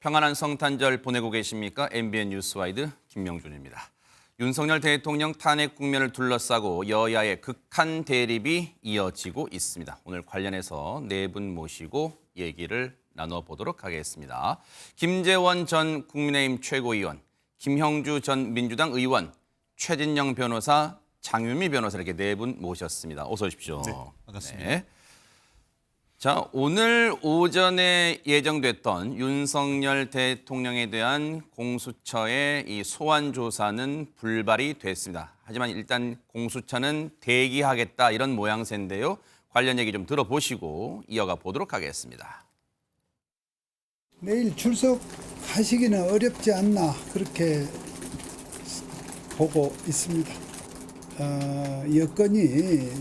평안한 성탄절 보내고 계십니까? MBN 뉴스와이드 김명준입니다. 윤석열 대통령 탄핵 국면을 둘러싸고 여야의 극한 대립이 이어지고 있습니다. 오늘 관련해서 네 분 모시고 얘기를 나눠보도록 하겠습니다. 김재원 전 국민의힘 최고위원, 김형주 전 민주당 의원, 최진영 변호사, 장윤미 변호사 이렇게 네 분 모셨습니다. 어서 오십시오. 네, 반갑습니다. 네. 자, 오늘 오전에 예정됐던 윤석열 대통령에 대한 공수처의 이 소환 조사는 불발이 됐습니다. 하지만 일단 공수처는 대기하겠다 이런 모양새인데요. 관련 얘기 좀 들어보시고 이어가 보도록 하겠습니다. 내일 출석하시기는 어렵지 않나 그렇게 보고 있습니다. 여건이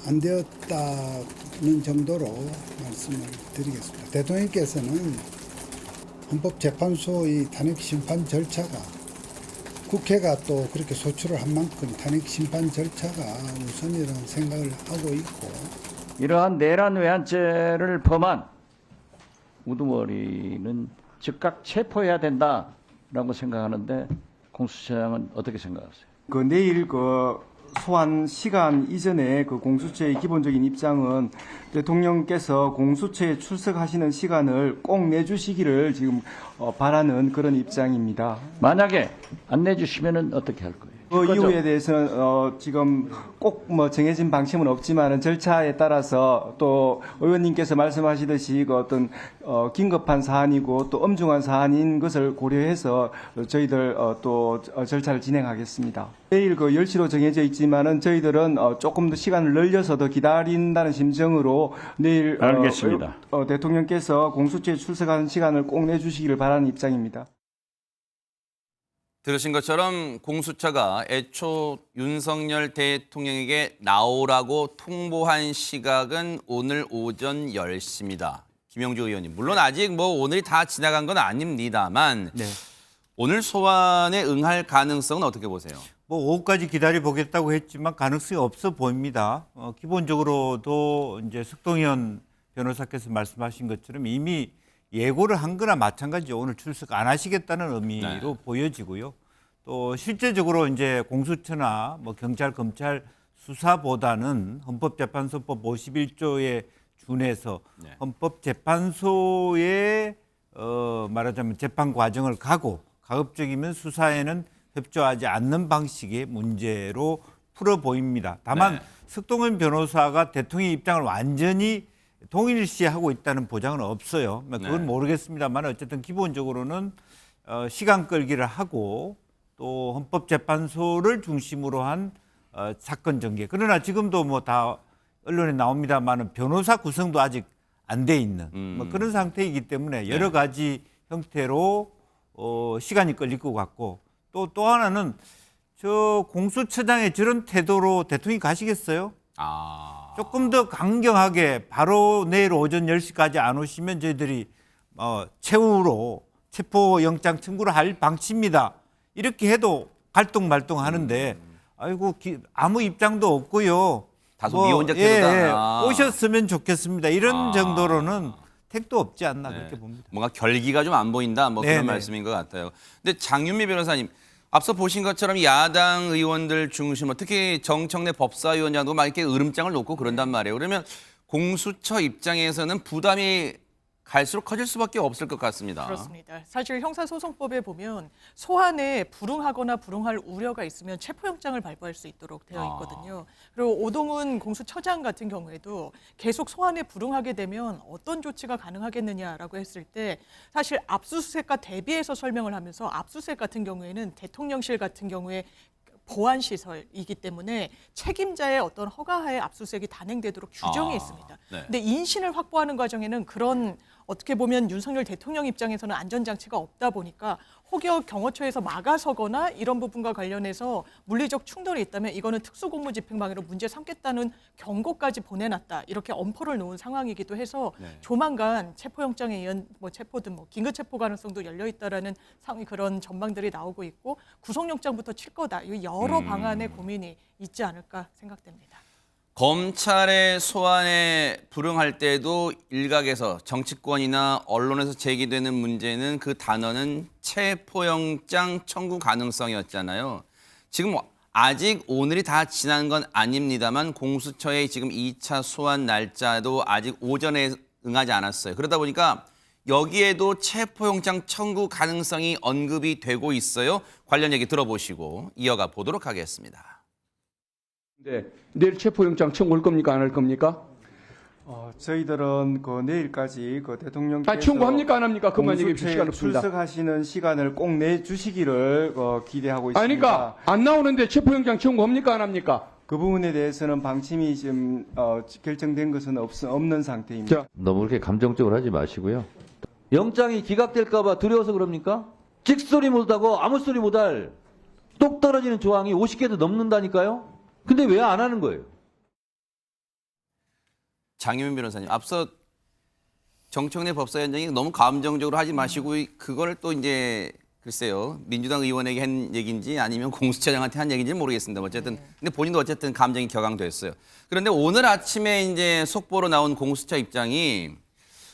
안 되었다는 정도로 말씀을 드리겠습니다. 대통령께서는 헌법재판소의 탄핵심판 절차가 국회가 또 그렇게 소추를 한 만큼 탄핵심판 절차가 우선이라는 생각을 하고 있고, 이러한 내란 외환죄를 범한 우두머리는 즉각 체포해야 된다라고 생각하는데 공수처장은 어떻게 생각하세요? 내일 소환 시간 이전에 공수처의 기본적인 입장은 대통령께서 공수처에 출석하시는 시간을 꼭 내주시기를 지금 바라는 그런 입장입니다. 만약에 안 내주시면은 어떻게 할 거예요? 이후에 대해서는 지금 꼭 정해진 방침은 없지만 절차에 따라서 또 의원님께서 말씀하시듯이 어떤 긴급한 사안이고 또 엄중한 사안인 것을 고려해서 저희들 또 절차를 진행하겠습니다. 내일 10시로 정해져 있지만은 저희들은 조금 더 시간을 늘려서 더 기다린다는 심정으로 내일 알겠습니다. 대통령께서 공수처에 출석하는 시간을 꼭 내주시기를 바라는 입장입니다. 들으신 것처럼 공수처가 애초 윤석열 대통령에게 나오라고 통보한 시각은 오늘 오전 10시입니다. 김영주 의원님, 물론 아직 오늘이 다 지나간 건 아닙니다만 네. 오늘 소환에 응할 가능성은 어떻게 보세요? 오후까지 기다려 보겠다고 했지만 가능성이 없어 보입니다. 기본적으로도 이제 석동현 변호사께서 말씀하신 것처럼 이미 예고를 한 거나 마찬가지죠. 오늘 출석 안 하시겠다는 의미로 보여지고요. 또 실제적으로 이제 공수처나 경찰, 검찰 수사보다는 헌법재판소법 51조에 준해서 헌법재판소의 말하자면 재판 과정을 가고 가급적이면 수사에는 협조하지 않는 방식의 문제로 풀어 보입니다. 다만 석동현 변호사가 대통령의 입장을 완전히 동일시하고 있다는 보장은 없어요. 그건 모르겠습니다만 어쨌든 기본적으로는 시간 끌기를 하고 또 헌법재판소를 중심으로 한 사건 전개. 그러나 지금도 다 언론에 나옵니다만 변호사 구성도 아직 안 돼 있는 그런 상태이기 때문에 여러 가지 형태로 시간이 끌릴 것 같고 또 하나는 저 공수처장의 저런 태도로 대통령이 가시겠어요? 조금 더 강경하게 바로 내일 오전 10시까지 안 오시면 저희들이 최후로 체포영장 청구를 할 방침입니다. 이렇게 해도 갈등말등하는데 아이고 아무 입장도 없고요. 다소 미온적 태도다. 오셨으면 좋겠습니다. 이런 정도로는 택도 없지 않나 그렇게 봅니다. 뭔가 결기가 좀 안 보인다 그런 말씀인 것 같아요. 근데 장윤미 변호사님, 앞서 보신 것처럼 야당 의원들 중심, 특히 정청래 법사위원장도 막 이렇게 으름장을 놓고 그런단 말이에요. 그러면 공수처 입장에서는 부담이 갈수록 커질 수밖에 없을 것 같습니다. 그렇습니다. 사실 형사소송법에 보면 소환에 불응하거나 불응할 우려가 있으면 체포영장을 발부할 수 있도록 되어 있거든요. 그리고 오동훈 공수처장 같은 경우에도 계속 소환에 불응하게 되면 어떤 조치가 가능하겠느냐라고 했을 때 사실 압수수색과 대비해서 설명을 하면서 압수수색 같은 경우에는 대통령실 같은 경우에 보안시설이기 때문에 책임자의 어떤 허가하에 압수수색이 단행되도록 규정이 있습니다. 근데 인신을 확보하는 과정에는 그런 어떻게 보면 윤석열 대통령 입장에서는 안전장치가 없다 보니까 혹여 경호처에서 막아서거나 이런 부분과 관련해서 물리적 충돌이 있다면 이거는 특수공무집행방해로 문제 삼겠다는 경고까지 보내놨다. 이렇게 엄포를 놓은 상황이기도 해서 조만간 체포영장에 의한 체포든 긴급체포 가능성도 열려있다라는 그런 전망들이 나오고 있고 구속영장부터 칠 거다. 이 여러 방안의 고민이 있지 않을까 생각됩니다. 검찰의 소환에 불응할 때도 일각에서 정치권이나 언론에서 제기되는 문제는 그 단어는 체포영장 청구 가능성이었잖아요. 지금 아직 오늘이 다 지난 건 아닙니다만 공수처의 지금 2차 소환 날짜도 아직 오전에 응하지 않았어요. 그러다 보니까 여기에도 체포영장 청구 가능성이 언급이 되고 있어요. 관련 얘기 들어보시고 이어가 보도록 하겠습니다. 네, 내일 체포영장 청구할 겁니까? 안 할 겁니까? 저희들은 그 내일까지 그 대통령께서 청구합니까? 안 합니까? 그만 얘기해 주실 시간 공수처에 없습니다. 출석하시는 시간을 꼭 내주시기를 기대하고 있습니다. 아니, 그러니까 안 나오는데 체포영장 청구합니까? 안 합니까? 그 부분에 대해서는 방침이 지금 결정된 것은 없는 상태입니다. 자, 너무 그렇게 감정적으로 하지 마시고요. 영장이 기각될까봐 두려워서 그럽니까? 찍소리 못하고 아무 소리 못할 똑 떨어지는 조항이 50개도 넘는다니까요? 근데 왜 안 하는 거예요? 장유민 변호사님, 앞서 정청래 법사위원장이 너무 감정적으로 하지 마시고 그걸 또 이제 글쎄요, 민주당 의원에게 한 얘기인지 아니면 공수처장한테 한 얘기인지 모르겠습니다. 어쨌든 근데 본인도 어쨌든 감정이 격앙됐어요. 그런데 오늘 아침에 이제 속보로 나온 공수처 입장이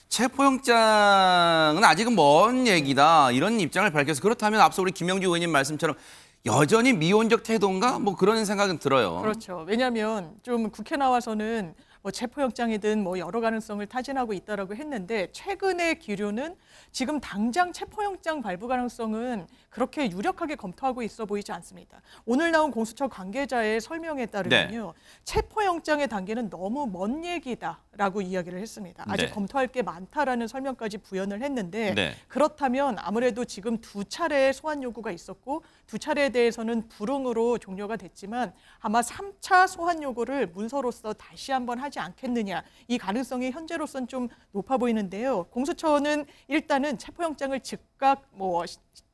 체포영장은 아직은 먼 얘기다 이런 입장을 밝혀서 그렇다면 앞서 우리 김명주 의원님 말씀처럼 여전히 미온적 태도인가 뭐 그런 생각은 들어요. 그렇죠. 왜냐하면 좀 국회 나와서는 뭐 체포영장이든 뭐 여러 가능성을 타진하고 있다라고 했는데 최근의 기류는 지금 당장 체포영장 발부 가능성은 그렇게 유력하게 검토하고 있어 보이지 않습니다. 오늘 나온 공수처 관계자의 설명에 따르면요. 체포영장의 단계는 너무 먼 얘기다라고 이야기를 했습니다. 아직 네. 검토할 게 많다라는 설명까지 부연을 했는데 네. 그렇다면 아무래도 지금 두 차례 소환 요구가 있었고 두 차례에 대해서는 불응으로 종료가 됐지만 아마 3차 소환 요구를 문서로서 다시 한번 하지 않겠느냐. 이 가능성이 현재로서는 좀 높아 보이는데요. 공수처는 일단은 체포영장을 즉각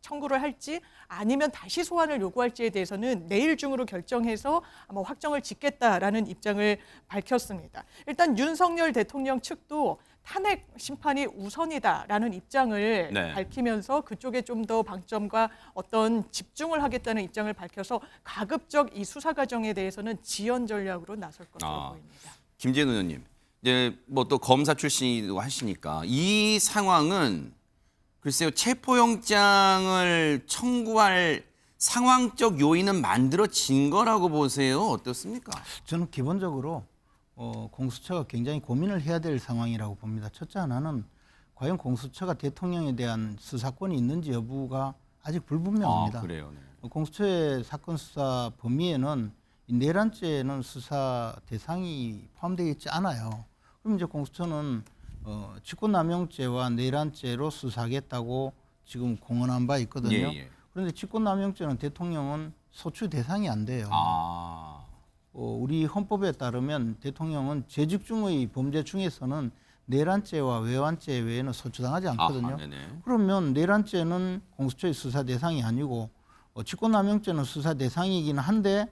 청구를 할지 아니면 다시 소환을 요구할지에 대해서는 내일 중으로 결정해서 아마 확정을 짓겠다라는 입장을 밝혔습니다. 일단 윤석열 대통령 측도 탄핵 심판이 우선이다라는 입장을 네. 밝히면서 그쪽에 좀 더 방점과 어떤 집중을 하겠다는 입장을 밝혀서 가급적 이 수사 과정에 대해서는 지연 전략으로 나설 것으로 보입니다. 김재현 의원님, 이제 뭐 또 검사 출신이고 하시니까 이 상황은 글쎄요 체포영장을 청구할 상황적 요인은 만들어진 거라고 보세요. 어떻습니까? 저는 기본적으로 공수처가 굉장히 고민을 해야 될 상황이라고 봅니다. 첫째 하나는 과연 공수처가 대통령에 대한 수사권이 있는지 여부가 아직 불분명합니다. 그래요. 네. 공수처의 사건 수사 범위에는 이 내란죄는 수사 대상이 포함되어 있지 않아요. 그럼 이제 공수처는 직권남용죄와 내란죄로 수사하겠다고 지금 공언한 바 있거든요. 예. 그런데 직권남용죄는 대통령은 소추 대상이 안 돼요. 우리 헌법에 따르면 대통령은 재직 중의 범죄 중에서는 내란죄와 외환죄 외에는 소추당하지 않거든요. 그러면 내란죄는 공수처의 수사 대상이 아니고 직권남용죄는 수사 대상이긴 한데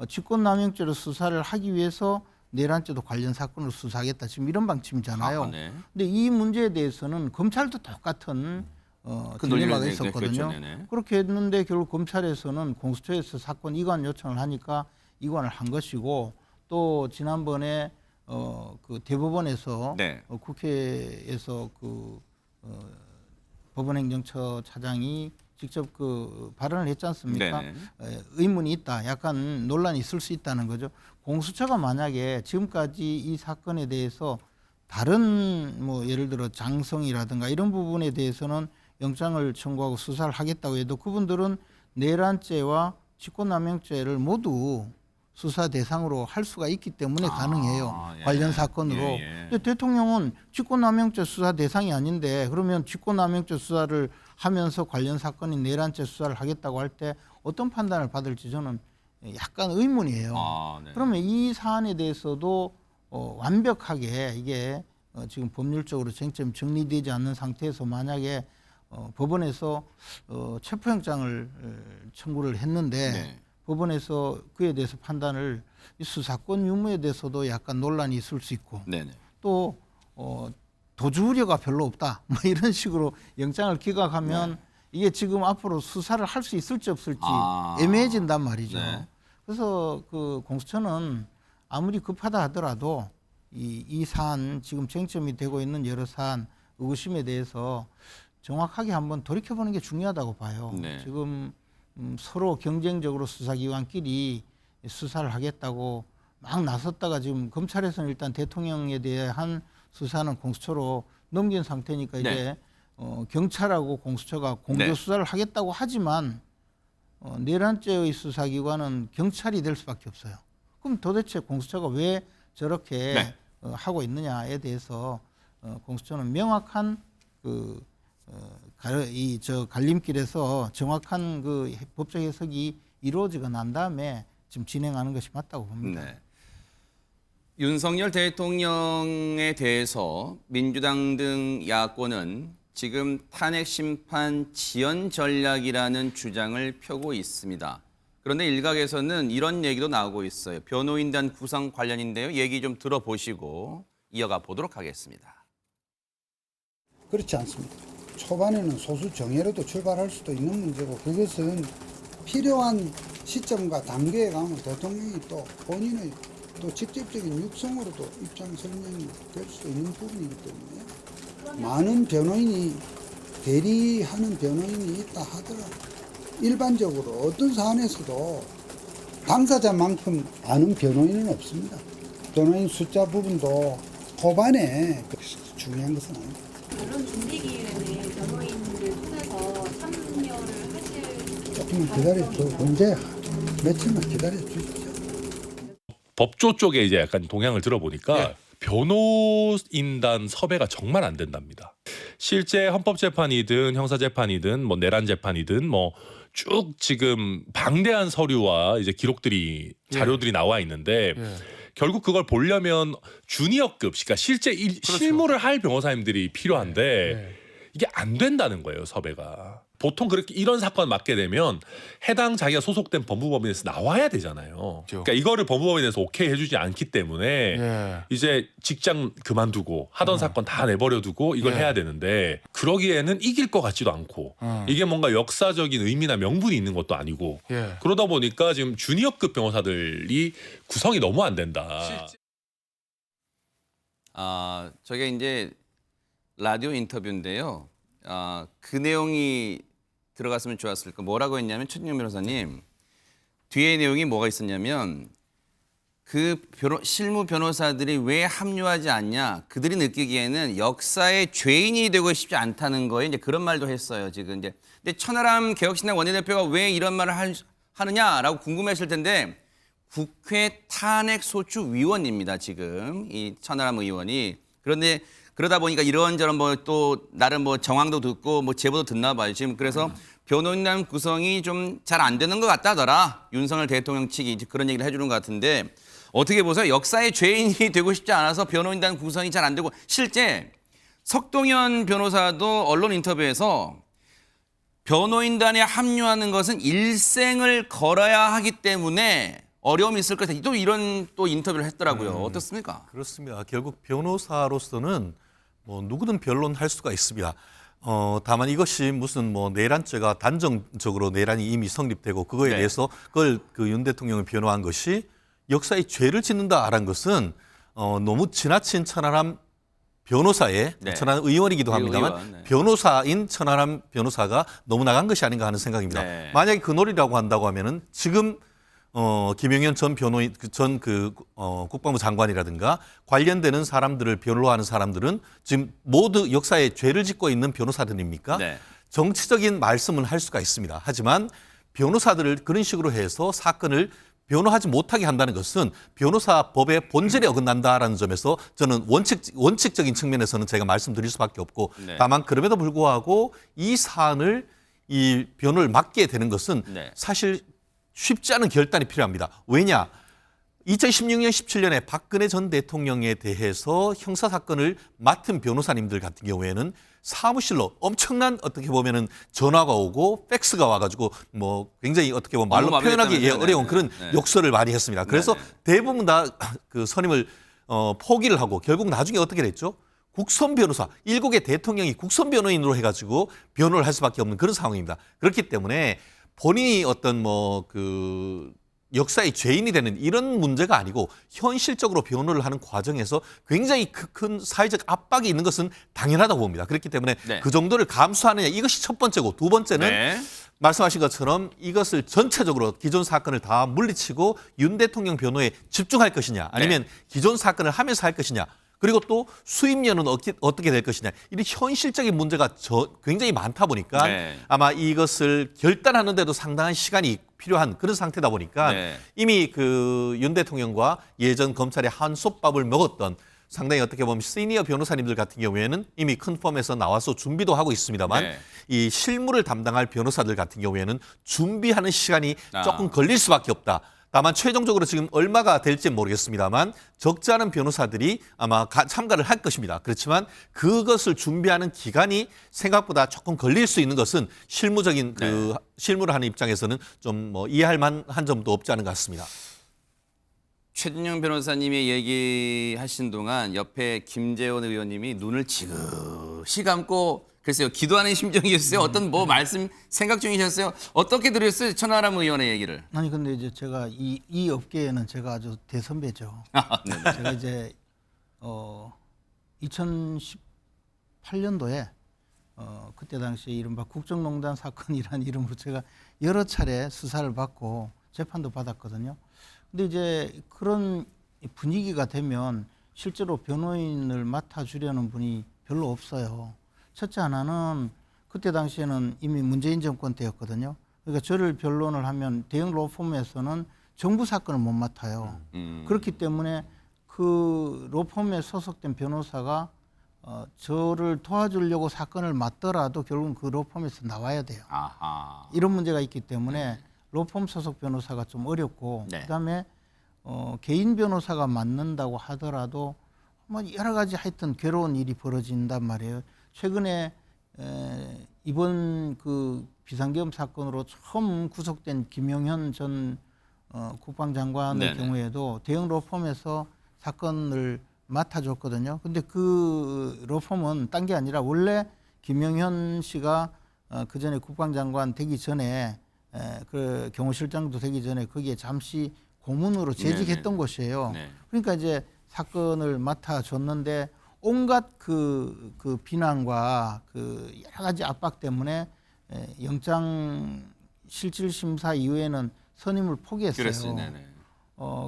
직권남용죄로 수사를 하기 위해서 내란죄도 관련 사건으로 수사하겠다. 지금 이런 방침이잖아요. 근데 이 문제에 대해서는 검찰도 똑같은 딜레마가 있었거든요. 그렇게 했는데 결국 검찰에서는 공수처에서 사건 이관 요청을 하니까 이관을 한 것이고 또 지난번에 그 대법원에서 국회에서 그 법원행정처 차장이 직접 그 발언을 했지 않습니까? 의문이 있다. 약간 논란이 있을 수 있다는 거죠. 공수처가 만약에 지금까지 이 사건에 대해서 다른 뭐 예를 들어 장성이라든가 이런 부분에 대해서는 영장을 청구하고 수사를 하겠다고 해도 그분들은 내란죄와 직권남용죄를 모두 수사 대상으로 할 수가 있기 때문에 가능해요. 관련 사건으로. 근데 대통령은 직권남용죄 수사 대상이 아닌데 그러면 직권남용죄 수사를 하면서 관련 사건인 내란죄 수사를 하겠다고 할 때 어떤 판단을 받을지 저는 약간 의문이에요. 그러면 이 사안에 대해서도 완벽하게 이게 지금 법률적으로 쟁점이 정리되지 않는 상태에서 만약에 법원에서 체포영장을 청구를 했는데 법원에서 그에 대해서 판단을 이 수사권 유무에 대해서도 약간 논란이 있을 수 있고 또 도주 우려가 별로 없다 뭐 이런 식으로 영장을 기각하면 이게 지금 앞으로 수사를 할 수 있을지 없을지 애매해진단 말이죠. 그래서 그 공수처는 아무리 급하다 하더라도 이 사안 지금 쟁점이 되고 있는 여러 사안 의구심에 대해서 정확하게 한번 돌이켜보는 게 중요하다고 봐요. 네. 지금 서로 경쟁적으로 수사기관끼리 수사를 하겠다고 막 나섰다가 지금 검찰에서는 일단 대통령에 대한 수사는 공수처로 넘긴 상태니까 네. 이제 경찰하고 공수처가 공조 네. 수사를 하겠다고 하지만 내란죄의 수사기관은 경찰이 될 수밖에 없어요. 그럼 도대체 공수처가 왜 저렇게 네. 하고 있느냐에 대해서 공수처는 명확한 갈림길에서 정확한 그 법적 해석이 이루어지고 난 다음에 지금 진행하는 것이 맞다고 봅니다. 네. 윤석열 대통령에 대해서 민주당 등 야권은 지금 탄핵 심판 지연 전략이라는 주장을 펴고 있습니다. 그런데 일각에서는 이런 얘기도 나오고 있어요. 변호인단 구성 관련인데요. 얘기 좀 들어보시고 이어가 보도록 하겠습니다. 그렇지 않습니다. 초반에는 소수 정예로도 출발할 수도 있는 문제고 그것은 필요한 시점과 단계에 가면 대통령이 또 본인의 또 직접적인 육성으로도 입장 설명이 될 수도 있는 부분이기 때문에 많은 변호인이 대리하는 변호인이 있다 하더라도 일반적으로 어떤 사안에서도 당사자만큼 아는 변호인은 없습니다. 변호인 숫자 부분도 후반에 중요한 것은 아닙니다. 결론 준비 기일에는 변호인들 통해서 참여를 하실 조금만 기다려 줘. 언제 며칠만 기다려 주십시오. 법조 쪽에 이제 약간 동향을 들어보니까 변호인단 섭외가 정말 안 된답니다. 실제 헌법재판이든 형사재판이든 뭐 내란재판이든 뭐 쭉 지금 방대한 서류와 이제 기록들이 자료들이 나와 있는데 결국 그걸 보려면 주니어급, 그러니까 실제 실무를 할 변호사님들이 필요한데 이게 안 된다는 거예요, 섭외가. 보통 그렇게 이런 사건 맡게 되면 해당 자기가 소속된 법무법인에서 나와야 되잖아요. 그러니까 이거를 법무법인에서 오케이 해주지 않기 때문에 이제 직장 그만두고 하던 사건 다 내버려두고 이걸 해야 되는데 그러기에는 이길 것 같지도 않고 이게 뭔가 역사적인 의미나 명분이 있는 것도 아니고 그러다 보니까 지금 주니어급 변호사들이 구성이 너무 안 된다. 저게 이제 라디오 인터뷰인데요. 그 내용이 들어갔으면 좋았을 거. 뭐라고 했냐면 최진영 변호사님 뒤에 내용이 뭐가 있었냐면 그 실무 변호사들이 왜 합류하지 않냐. 그들이 느끼기에는 역사의 죄인이 되고 싶지 않다는 거에 이제 그런 말도 했어요. 지금 이제 근데 천하람 개혁신당 원내대표가 왜 이런 말을 하느냐라고 궁금했을 텐데 국회 탄핵소추위원입니다. 지금 이 천하람 의원이. 그런데 그러다 보니까 이런저런 뭐 또 나름 뭐 정황도 듣고 뭐 제보도 듣나 봐요. 지금 그래서 변호인단 구성이 좀 잘 안 되는 것 같다더라. 윤석열 대통령 측이 그런 얘기를 해주는 것 같은데 어떻게 보세요? 역사의 죄인이 되고 싶지 않아서 변호인단 구성이 잘 안 되고 실제 석동현 변호사도 언론 인터뷰에서 변호인단에 합류하는 것은 일생을 걸어야 하기 때문에 어려움이 있을 것이다. 또 이런 또 인터뷰를 했더라고요. 어떻습니까? 그렇습니다. 결국 변호사로서는 뭐 누구든 변론할 수가 있습니다. 다만 이것이 무슨 뭐 내란죄가 단정적으로 내란이 이미 성립되고 그거에 대해서 그걸 그 윤 대통령을 변호한 것이 역사의 죄를 짓는다라는 것은 너무 지나친 천하람 변호사의 천하람 의원이기도 합니다만 변호사인 천하람 변호사가 너무 나간 것이 아닌가 하는 생각입니다. 만약에 그 논리라고 한다고 하면은 지금 김영현 전 변호인, 국방부 장관이라든가 관련되는 사람들을 변호하는 사람들은 지금 모두 역사에 죄를 짓고 있는 변호사들입니까? 정치적인 말씀은 할 수가 있습니다. 하지만 변호사들을 그런 식으로 해서 사건을 변호하지 못하게 한다는 것은 변호사법의 본질에 어긋난다라는 점에서 저는 원칙적인 측면에서는 제가 말씀드릴 수밖에 없고 다만 그럼에도 불구하고 이 사안을 이 변호를 맡게 되는 것은 사실 쉽지 않은 결단이 필요합니다. 왜냐? 2016년, 17년에 박근혜 전 대통령에 대해서 형사사건을 맡은 변호사님들 같은 경우에는 사무실로 엄청난 어떻게 보면은 전화가 오고 팩스가 와가지고 뭐 굉장히 어떻게 보면 말로 표현하기 어려운 그런 욕설을 많이 했습니다. 그래서 대부분 다 그 선임을 포기를 하고 결국 나중에 어떻게 됐죠? 국선 변호사, 7개 대통령이 국선 변호인으로 해가지고 변호를 할 수밖에 없는 그런 상황입니다. 그렇기 때문에 본인이 어떤 뭐 그 역사의 죄인이 되는 이런 문제가 아니고 현실적으로 변호를 하는 과정에서 굉장히 큰 사회적 압박이 있는 것은 당연하다고 봅니다. 그렇기 때문에 네. 그 정도를 감수하느냐 이것이 첫 번째고 두 번째는 네. 말씀하신 것처럼 이것을 전체적으로 기존 사건을 다 물리치고 윤 대통령 변호에 집중할 것이냐 아니면 기존 사건을 하면서 할 것이냐 그리고 또 수임료는 어떻게 될 것이냐 이런 현실적인 문제가 굉장히 많다 보니까 네. 아마 이것을 결단하는 데도 상당한 시간이 필요한 그런 상태다 보니까 네. 이미 그 윤 대통령과 예전 검찰의 한솥밥을 먹었던 상당히 어떻게 보면 시니어 변호사님들 같은 경우에는 이미 큰 펌에서 나와서 준비도 하고 있습니다만 네. 이 실무를 담당할 변호사들 같은 경우에는 준비하는 시간이 조금 걸릴 수밖에 없다. 다만 최종적으로 지금 얼마가 될지 모르겠습니다만 적지 않은 변호사들이 아마 참가를 할 것입니다. 그렇지만 그것을 준비하는 기간이 생각보다 조금 걸릴 수 있는 것은 실무적인 그 실무를 하는 입장에서는 좀 뭐 이해할 만한 점도 없지 않은 것 같습니다. 최준영 변호사님이 얘기하신 동안 옆에 김재원 의원님이 눈을 지그시 감고 글쎄요 기도하는 심정이었어요. 어떤 뭐 말씀 생각 중이셨어요. 어떻게 들으셨어요? 천하람 의원의 얘기를. 아니 근데 이제 제가 이 업계에는 제가 아주 대선배죠. 제가 이제 2018년도에 그때 당시에 이른바 국정농단 사건이라는 이름으로 제가 여러 차례 수사를 받고 재판도 받았거든요. 근데 이제 그런 분위기가 되면 실제로 변호인을 맡아주려는 분이 별로 없어요. 첫째 하나는 그때 당시에는 이미 문재인 정권 때였거든요. 그러니까 저를 변론을 하면 대형 로펌에서는 정부 사건을 못 맡아요. 그렇기 때문에 그 로펌에 소속된 변호사가 저를 도와주려고 사건을 맡더라도 결국은 그 로펌에서 나와야 돼요. 아하. 이런 문제가 있기 때문에 로펌 소속 변호사가 좀 어렵고 그다음에 개인 변호사가 맡는다고 하더라도 뭐 여러 가지 하여튼 괴로운 일이 벌어진단 말이에요. 최근에 이번 그 비상계엄 사건으로 처음 구속된 김용현 전 국방장관의 경우에도 대형 로펌에서 사건을 맡아줬거든요. 근데 그 로펌은 딴 게 아니라 원래 김용현 씨가 그 전에 국방장관 되기 전에 그 경호실장도 되기 전에 거기에 잠시 고문으로 재직했던 곳이에요. 그러니까 이제 사건을 맡아줬는데 온갖 그 비난과 그 여러 가지 압박 때문에 영장 실질 심사 이후에는 선임을 포기했어요.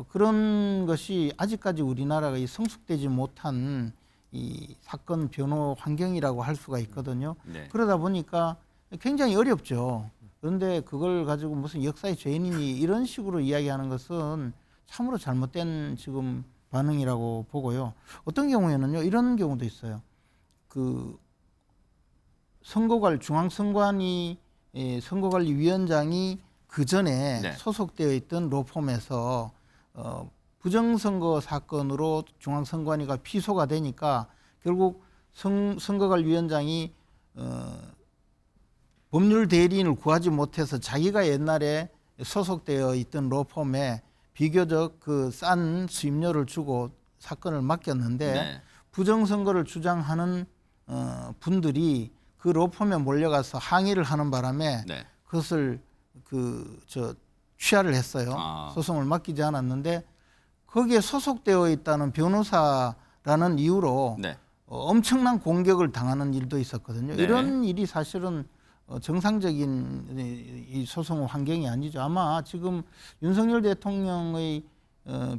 그런 것이 아직까지 우리나라가 이 성숙되지 못한 이 사건 변호 환경이라고 할 수가 있거든요. 그러다 보니까 굉장히 어렵죠. 그런데 그걸 가지고 무슨 역사의 죄인이니 이런 식으로 이야기하는 것은 참으로 잘못된 지금 반응이라고 보고요. 어떤 경우에는요, 이런 경우도 있어요. 그 중앙선관위 선거관리위원장이 그 전에 소속되어 있던 로펌에서 부정선거 사건으로 중앙선관위가 피소가 되니까 결국 선거관리위원장이 법률 대리인을 구하지 못해서 자기가 옛날에 소속되어 있던 로펌에 비교적 그 싼 수임료를 주고 사건을 맡겼는데 부정선거를 주장하는 분들이 그 로펌에 몰려가서 항의를 하는 바람에 그것을 취하를 했어요. 소송을 맡기지 않았는데 거기에 소속되어 있다는 변호사라는 이유로 엄청난 공격을 당하는 일도 있었거든요. 이런 일이 사실은 정상적인 이 소송 환경이 아니죠. 아마 지금 윤석열 대통령의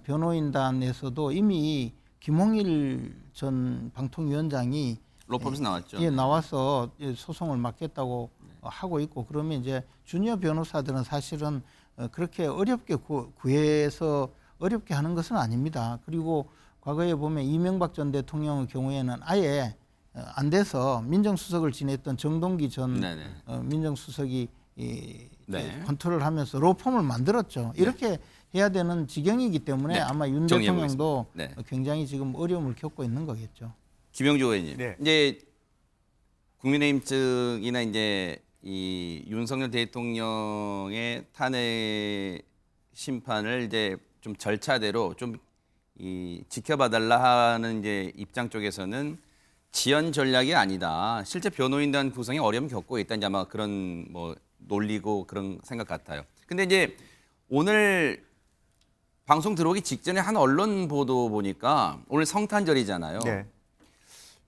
변호인단에서도 이미 김홍일 전 방통위원장이 로펌에서 나왔죠. 나와서 소송을 맡겠다고 하고 있고 그러면 이제 주니어 변호사들은 사실은 그렇게 어렵게 구해서 어렵게 하는 것은 아닙니다. 그리고 과거에 보면 이명박 전 대통령의 경우에는 아예 안 돼서 민정수석을 지냈던 정동기 전 민정수석이 컨트롤을 하면서 로펌을 만들었죠. 이렇게 해야 되는 지경이기 때문에 아마 윤 대통령도 굉장히 지금 어려움을 겪고 있는 거겠죠. 김영주 의원님, 이제 국민의힘 측이나 이제 이 윤석열 대통령의 탄핵 심판을 이제 좀 절차대로 좀 지켜봐달라 하는 이제 입장 쪽에서는 지연 전략이 아니다. 실제 변호인단 구성에 어려움을 겪고 있다. 이제 아마 그런 뭐 논리고 그런 생각 같아요. 근데 이제 오늘 방송 들어오기 직전에 한 언론 보도 보니까 오늘 성탄절이잖아요. 네.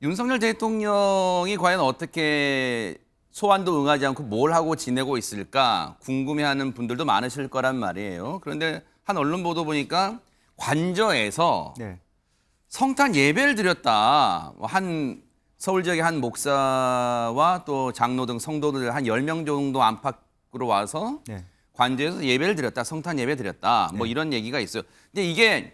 윤석열 대통령이 과연 어떻게 소환도 응하지 않고 뭘 하고 지내고 있을까 궁금해하는 분들도 많으실 거란 말이에요. 그런데 한 언론 보도 보니까 관저에서 네. 성탄 예배를 드렸다. 한 서울 지역의 한 목사와 또 장로 등 성도들 한 10명 정도 안팎으로 와서 네. 관저에서 예배를 드렸다. 성탄 예배 드렸다. 뭐 이런 얘기가 있어요. 근데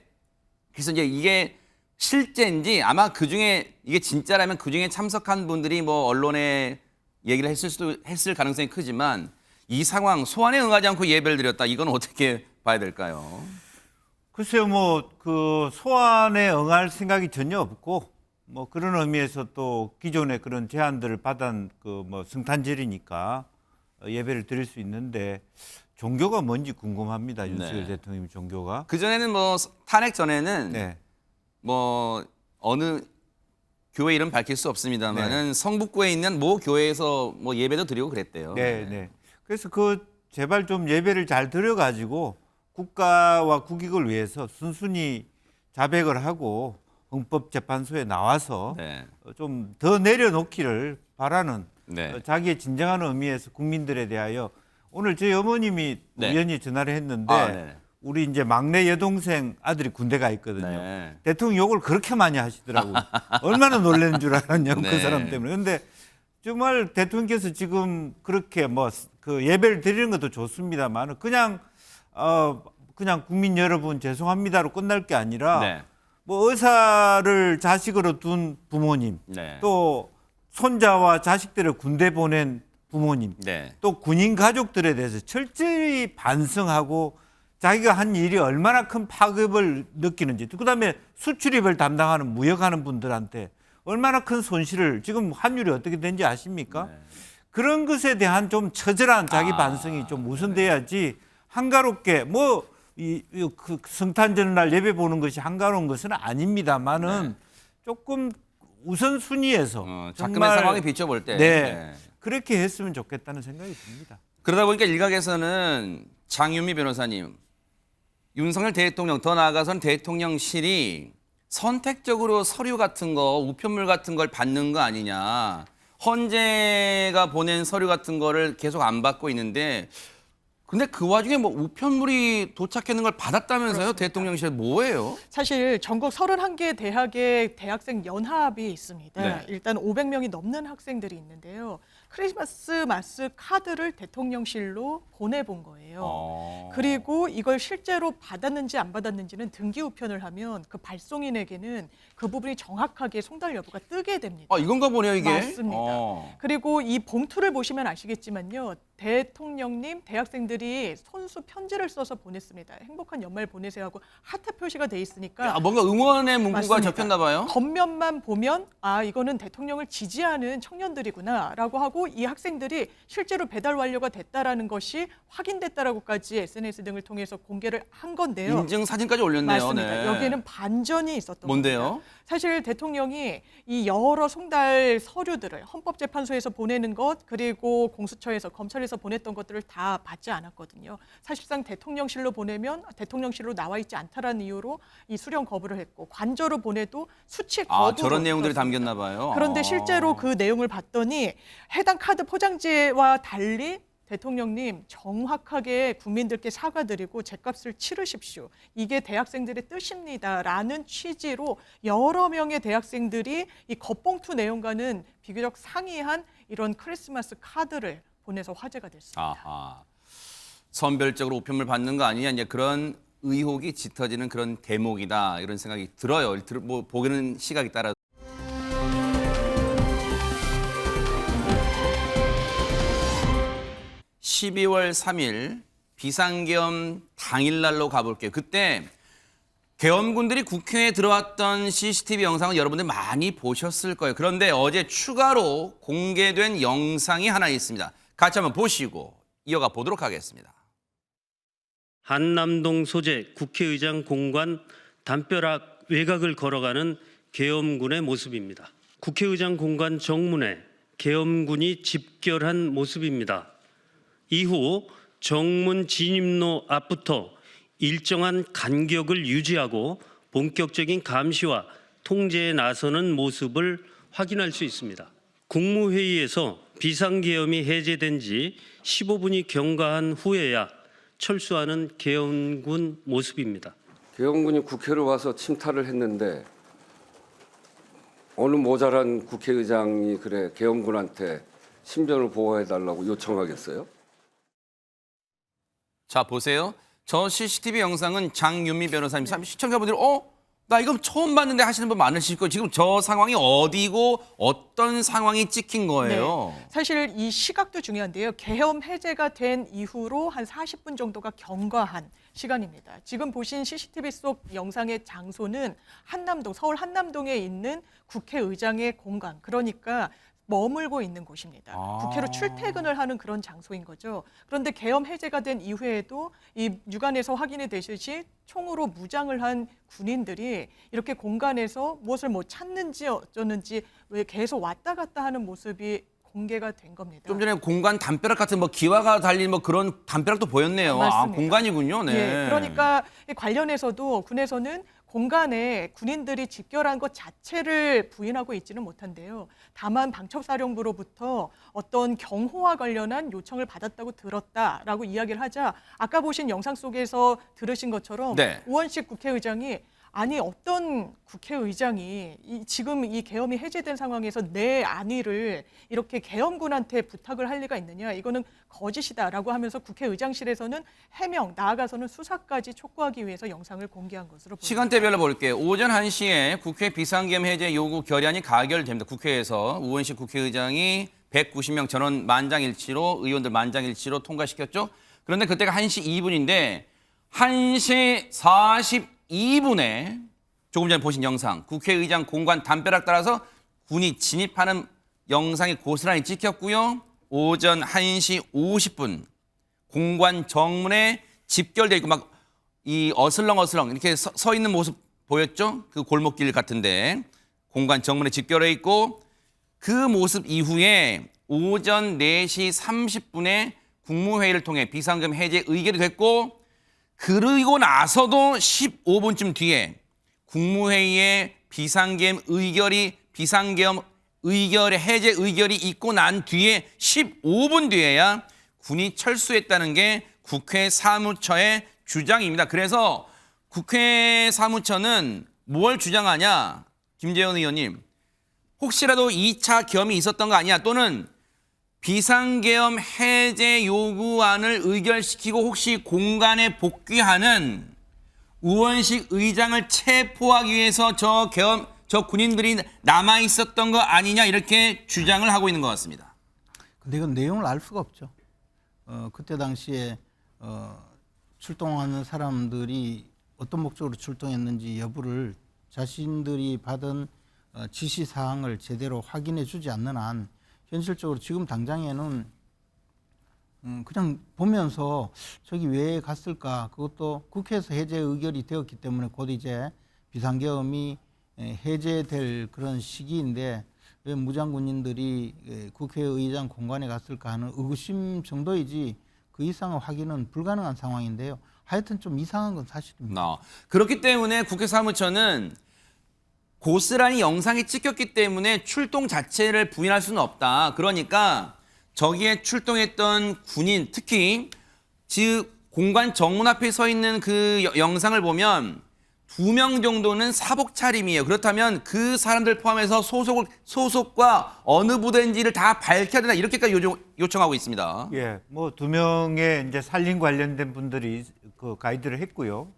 그래서 이제 이게 실제인지 아마 그중에 이게 진짜라면 그중에 참석한 분들이 뭐 언론에 얘기를 했을 가능성이 크지만 이 상황 소환에 응하지 않고 예배를 드렸다. 이건 어떻게 봐야 될까요? 글쎄요, 뭐 그 소환에 응할 생각이 전혀 없고 뭐 그런 의미에서 또 기존의 그런 제안들을 받은 그 뭐 성탄절이니까 예배를 드릴 수 있는데 종교가 뭔지 궁금합니다. 윤석열 대통령 종교가. 그 전에는 뭐 탄핵 전에는 네. 뭐 어느 교회 이름 밝힐 수 없습니다만은 성북구에 있는 모 교회에서 뭐 예배도 드리고 그랬대요. 네, 네. 그래서 그 제발 좀 예배를 잘 드려가지고 국가와 국익을 위해서 순순히 자백을 하고 헌법재판소에 나와서 좀 더 내려놓기를 바라는 자기의 진정한 의미에서 국민들에 대하여 오늘 저희 어머님이 우연히 전화를 했는데 우리 이제 막내 여동생 아들이 군대 가 있거든요. 대통령 욕을 그렇게 많이 하시더라고요. 얼마나 놀라는 줄 알았냐고 그 사람 때문에. 근데 정말 대통령께서 지금 그렇게 뭐 그 예배를 드리는 것도 좋습니다만 그냥 국민 여러분 죄송합니다로 끝날 게 아니라 뭐 의사를 자식으로 둔 부모님, 또 손자와 자식들을 군대 보낸 부모님, 또 군인 가족들에 대해서 철저히 반성하고 자기가 한 일이 얼마나 큰 파급을 느끼는지, 그다음에 수출입을 담당하는 무역하는 분들한테 얼마나 큰 손실을, 지금 환율이 어떻게 되는지 아십니까? 그런 것에 대한 좀 처절한 자기 반성이 좀 우선돼야지 한가롭게 뭐 그 성탄절날 예배 보는 것이 한가로운 것은 아닙니다만은 조금 우선순위에서 잠깐의 상황에 비춰볼 때 그렇게 했으면 좋겠다는 생각이 듭니다. 그러다 보니까 일각에서는 장윤미 변호사님, 윤석열 대통령 더 나아가서는 대통령실이 선택적으로 서류 같은 거, 우편물 같은 걸 받는 거 아니냐. 헌재가 보낸 서류 같은 거를 계속 안 받고 있는데 근데 그 와중에 뭐 우편물이 도착했는 걸 받았다면서요? 대통령실 뭐예요? 사실 전국 31개 대학의 대학생 연합이 있습니다. 네. 일단 500명이 넘는 학생들이 있는데요. 크리스마스 카드를 대통령실로 보내본 거예요. 그리고 이걸 실제로 받았는지 안 받았는지는 등기 우편을 하면 그 발송인에게는 그 부분이 정확하게 송달 여부가 뜨게 됩니다. 아, 이건가 보네요, 이게. 맞습니다. 그리고 이 봉투를 보시면 아시겠지만요. 대통령님, 대학생들이 손수 편지를 써서 보냈습니다. 행복한 연말 보내세요 하고 하트 표시가 돼 있으니까 뭔가 응원의 문구가 맞습니다. 적혔나 봐요. 겉면만 보면 아 이거는 대통령을 지지하는 청년들이구나라고 하고 이 학생들이 실제로 배달 완료가 됐다라는 것이 확인됐다라고까지 SNS 등을 통해서 공개를 한 건데요. 인증 사진까지 올렸네요. 맞습니다. 여기에는 반전이 있었던 뭔데요? 겁니다. 사실 대통령이 이 여러 송달 서류들을 헌법재판소에서 보내는 것 그리고 공수처에서 검찰에서 보냈던 것들을 다 받지 않았거든요. 사실상 대통령실로 보내면 대통령실로 나와 있지 않다라는 이유로 이 수령 거부를 했고 관저로 보내도 수치 거부로 저런 내용들이 했었습니다. 담겼나 봐요. 그런데 실제로 그 내용을 봤더니 해당 카드 포장지와 달리 대통령님 정확하게 국민들께 사과드리고 죗값을 치르십시오. 이게 대학생들의 뜻입니다라는 취지로 여러 명의 대학생들이 이 겉봉투 내용과는 비교적 상이한 이런 크리스마스 카드를 보내서 화제가 됐습니다. 아하. 선별적으로 우편물 받는 거 아니냐 이제 그런 의혹이 짙어지는 그런 대목이다 이런 생각이 들어요. 뭐 보기는 시각에 따라. 12월 3일 비상계엄 당일날로 가볼게요. 그때 계엄군들이 국회에 들어왔던 CCTV 영상은 여러분들 많이 보셨을 거예요. 그런데 어제 추가로 공개된 영상이 하나 있습니다. 같이 한번 보시고 이어가 보도록 하겠습니다. 한남동 소재 국회의장 공관 담벼락 외곽을 걸어가는 계엄군의 모습입니다. 국회의장 공관 정문에 계엄군이 집결한 모습입니다. 이후 정문 진입로 앞부터 일정한 간격을 유지하고 본격적인 감시와 통제에 나서는 모습을 확인할 수 있습니다. 국무회의에서 비상계엄이 해제된 지 15분이 경과한 후에야 철수하는 계엄군 모습입니다. 계엄군이 국회로 와서 침탈을 했는데 어느 모자란 국회의장이 그래 계엄군한테 신변을 보호해달라고 요청하겠어요? 자, 보세요. 저 CCTV 영상은 장윤미 변호사님, 시청자분들이 나 이거 처음 봤는데 하시는 분 많으실 거예요. 지금 저 상황이 어디고 어떤 상황이 찍힌 거예요? 네. 사실 이 시각도 중요한데요. 계엄 해제가 된 이후로 한 40분 정도가 경과한 시간입니다. 지금 보신 CCTV 속 영상의 장소는 한남동, 서울 한남동에 있는 국회의장의 공간, 그러니까 머물고 있는 곳입니다. 국회로 출퇴근을 하는 그런 장소인 거죠. 그런데 계엄 해제가 된 이후에도 이 육안에서 확인이 되듯이 총으로 무장을 한 군인들이 이렇게 공간에서 무엇을 찾는지 어쩌는지 왜 계속 왔다 갔다 하는 모습이 공개가 된 겁니다. 좀 전에 공간 담벼락 같은 기와가 달린 그런 담벼락도 보였네요. 맞습니다. 공간이군요. 네. 예, 그러니까 관련해서도 군에서는 공간에 군인들이 집결한 것 자체를 부인하고 있지는 못한데요. 다만 방첩사령부로부터 어떤 경호와 관련한 요청을 받았다고 들었다라고 이야기를 하자 아까 보신 영상 속에서 들으신 것처럼 네. 우원식 국회의장이 아니 어떤 국회의장이 지금 이 계엄이 해제된 상황에서 내 안위를 이렇게 계엄군한테 부탁을 할 리가 있느냐, 이거는 거짓이다라고 하면서 국회의장실에서는 해명, 나아가서는 수사까지 촉구하기 위해서 영상을 공개한 것으로 보입니다. 시간대별로 볼게요. 오전 1시에 국회 비상계엄 해제 요구 결의안이 가결됩니다. 국회에서 우원식 국회의장이 190명 전원 만장일치로 의원들 만장일치로 통과시켰죠. 그런데 그때가 1시 2분인데 1시 42분에 조금 전에 보신 영상, 국회의장 공관 담벼락 따라서 군이 진입하는 영상이 고스란히 찍혔고요. 오전 1시 50분 공관 정문에 집결돼 있고 이 어슬렁어슬렁 이렇게 서 있는 모습 보였죠? 그 골목길 같은데 공관 정문에 집결해 있고 그 모습 이후에 오전 4시 30분에 국무회의를 통해 비상계엄 해제 의결이 됐고 그리고 나서도 15분쯤 뒤에 국무회의에 비상계엄 의결의 해제 의결이 있고 난 뒤에 15분 뒤에야 군이 철수했다는 게 국회 사무처의 주장입니다. 그래서 국회 사무처는 뭘 주장하냐? 김재현 의원님, 혹시라도 2차 계엄이 있었던 거 아니야? 또는 비상계엄 해제 요구안을 의결시키고 혹시 공간에 복귀하는 우원식 의장을 체포하기 위해서 저 군인들이 남아 있었던 거 아니냐, 이렇게 주장을 하고 있는 것 같습니다. 근데 이건 내용을 알 수가 없죠. 그때 당시에 출동하는 사람들이 어떤 목적으로 출동했는지 여부를 자신들이 받은 지시 사항을 제대로 확인해 주지 않는 한 현실적으로 지금 당장에는 그냥 보면서 저기 왜 갔을까, 그것도 국회에서 해제 의결이 되었기 때문에 곧 이제 비상계엄이 해제될 그런 시기인데 왜 무장군인들이 국회의장 공간에 갔을까 하는 의구심 정도이지 그 이상의 확인은 불가능한 상황인데요. 하여튼 좀 이상한 건 사실입니다. 그렇기 때문에 국회 사무처는 고스란히 영상이 찍혔기 때문에 출동 자체를 부인할 수는 없다. 그러니까 저기에 출동했던 군인, 특히 즉 공관 정문 앞에 서 있는 그 영상을 보면 2명 정도는 사복 차림이에요. 그렇다면 그 사람들 포함해서 소속과 어느 부대인지를 다 밝혀야 된다, 이렇게까지 요청하고 있습니다. 예, 2명의 이제 살림 관련된 분들이 그 가이드를 했고요.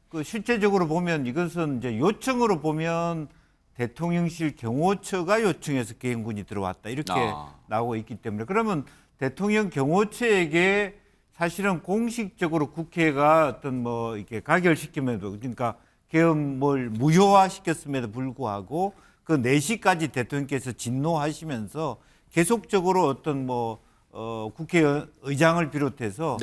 그 실제적으로 보면 이것은 이제 요청으로 보면 대통령실 경호처가 요청해서 계엄군이 들어왔다, 이렇게 나오고 있기 때문에, 그러면 대통령 경호처에게 사실은 공식적으로 국회가 어떤 이렇게 가결시킴에도, 그러니까 계엄을 무효화시켰음에도 불구하고 그 4시까지 대통령께서 진노하시면서 계속적으로 어떤 국회의장을 비롯해서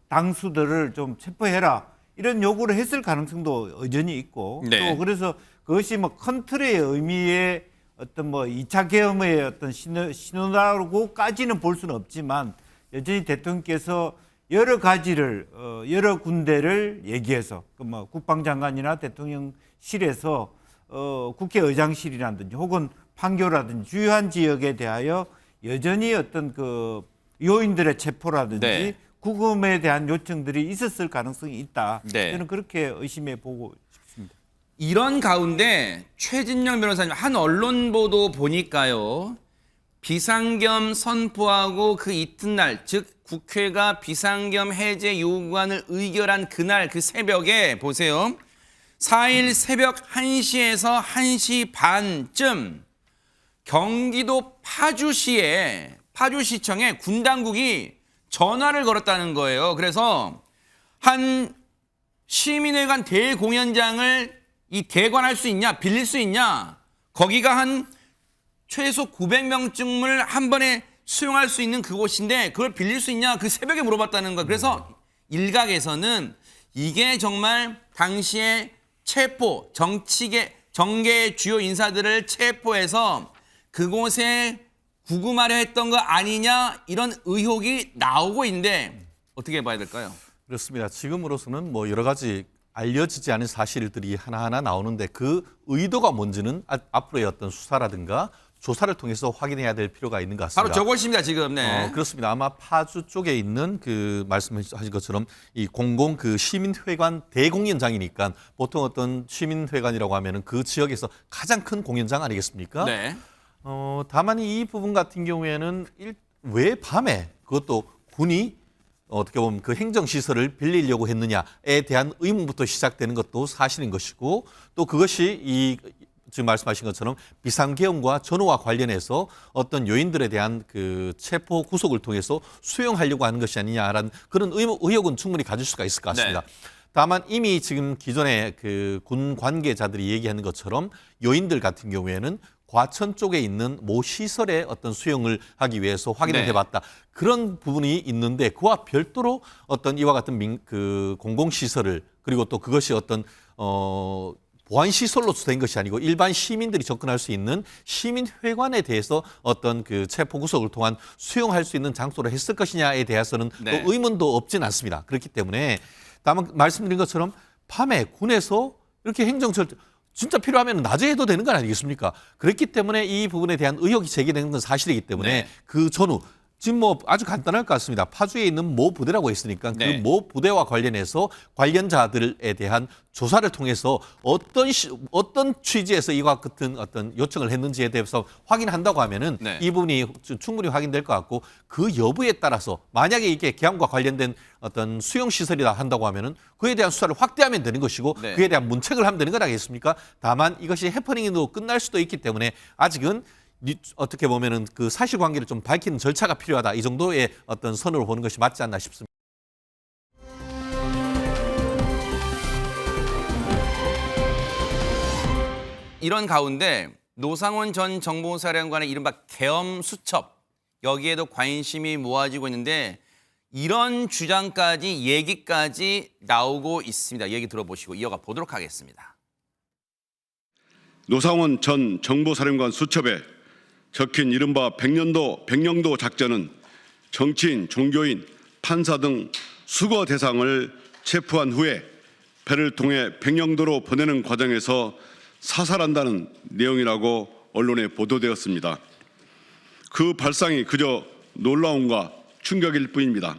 당수들을 좀 체포해라, 이런 요구를 했을 가능성도 여전히 있고, 또 그래서 그것이 큰 틀의 의미의 어떤 2차 계엄의 어떤 신호라고까지는 볼 수는 없지만 여전히 대통령께서 여러 가지를 여러 군데를 얘기해서 뭐 국방장관이나 대통령실에서 국회의장실이라든지 혹은 판교라든지 주요한 지역에 대하여 여전히 어떤 그 요인들의 체포라든지 네. 구금에 대한 요청들이 있었을 가능성이 있다. 네. 저는 그렇게 의심해 보고 싶습니다. 이런 가운데 최진영 변호사님 한 언론 보도 보니까요. 비상겸 선포하고 그 이튿날 즉 국회가 비상겸 해제 요구안을 의결한 그날 그 새벽에 보세요. 4일 새벽 1시에서 1시 반쯤 경기도 파주시청에 군 당국이 전화를 걸었다는 거예요. 그래서 한 시민회관 대공연장을 대관할 수 있냐, 빌릴 수 있냐, 거기가 한 최소 900명쯤을 한 번에 수용할 수 있는 그곳인데 그걸 빌릴 수 있냐, 그 새벽에 물어봤다는 거예요. 그래서 일각에서는 이게 정말 당시에 정계의 주요 인사들을 체포해서 그곳에 구금하려 했던 거 아니냐, 이런 의혹이 나오고 있는데 어떻게 봐야 될까요? 그렇습니다. 지금으로서는 뭐 여러 가지 알려지지 않은 사실들이 하나하나 나오는데 그 의도가 뭔지는 앞으로의 어떤 수사라든가 조사를 통해서 확인해야 될 필요가 있는 것 같습니다. 바로 저것입니다, 지금. 네. 그렇습니다. 아마 파주 쪽에 있는 그 말씀하신 것처럼 이 그 시민회관 대공연장이니까 보통 어떤 시민회관이라고 하면은 그 지역에서 가장 큰 공연장 아니겠습니까? 네. 다만 이 부분 같은 경우에는 왜 밤에 그것도 군이 어떻게 보면 그 행정시설을 빌리려고 했느냐에 대한 의문부터 시작되는 것도 사실인 것이고 또 그것이 지금 말씀하신 것처럼 비상계엄과 전후와 관련해서 어떤 요인들에 대한 그 체포 구속을 통해서 수용하려고 하는 것이 아니냐라는 그런 의혹은 충분히 가질 수가 있을 것 같습니다. 네. 다만 이미 지금 기존에 그 군 관계자들이 얘기하는 것처럼 요인들 같은 경우에는 과천 쪽에 있는 모 시설의 어떤 수용을 하기 위해서 확인을 네. 해봤다. 그런 부분이 있는데 그와 별도로 어떤 이와 같은 그 공공시설을 그리고 또 그것이 어떤 보안시설로 된 것이 아니고 일반 시민들이 접근할 수 있는 시민회관에 대해서 어떤 그 체포 구속을 통한 수용할 수 있는 장소로 했을 것이냐에 대해서는 네. 또 의문도 없진 않습니다. 그렇기 때문에 다만 말씀드린 것처럼 밤에 군에서 이렇게 행정철 진짜 필요하면 낮에 해도 되는 건 아니겠습니까? 그렇기 때문에 이 부분에 대한 의혹이 제기되는 건 사실이기 때문에 네. 그 전후 지금 뭐 아주 간단할 것 같습니다. 파주에 있는 모 부대라고 했으니까 네. 그 모 부대와 관련해서 관련자들에 대한 조사를 통해서 어떤 취지에서 이와 같은 어떤 요청을 했는지에 대해서 확인한다고 하면은 네. 이 부분이 충분히 확인될 것 같고 그 여부에 따라서 만약에 이게 계엄과 관련된 어떤 수용 시설이다 한다고 하면은 그에 대한 수사를 확대하면 되는 것이고 네. 그에 대한 문책을 하면 되는 건 아니겠습니까? 다만 이것이 해퍼닝으로 끝날 수도 있기 때문에 아직은 어떻게 보면은 그 사실관계를 좀 밝히는 절차가 필요하다. 이 정도의 어떤 선으로 보는 것이 맞지 않나 싶습니다. 이런 가운데 노상원 전 정보사령관의 이른바 계엄 수첩, 여기에도 관심이 모아지고 있는데 이런 주장까지 얘기까지 나오고 있습니다. 얘기 들어보시고 이어가 보도록 하겠습니다. 노상원 전 정보사령관 수첩에 적힌 이른바 백령도 작전은 정치인, 종교인, 판사 등 수거 대상을 체포한 후에 배를 통해 백령도로 보내는 과정에서 사살한다는 내용이라고 언론에 보도되었습니다. 그 발상이 그저 놀라움과 충격일 뿐입니다.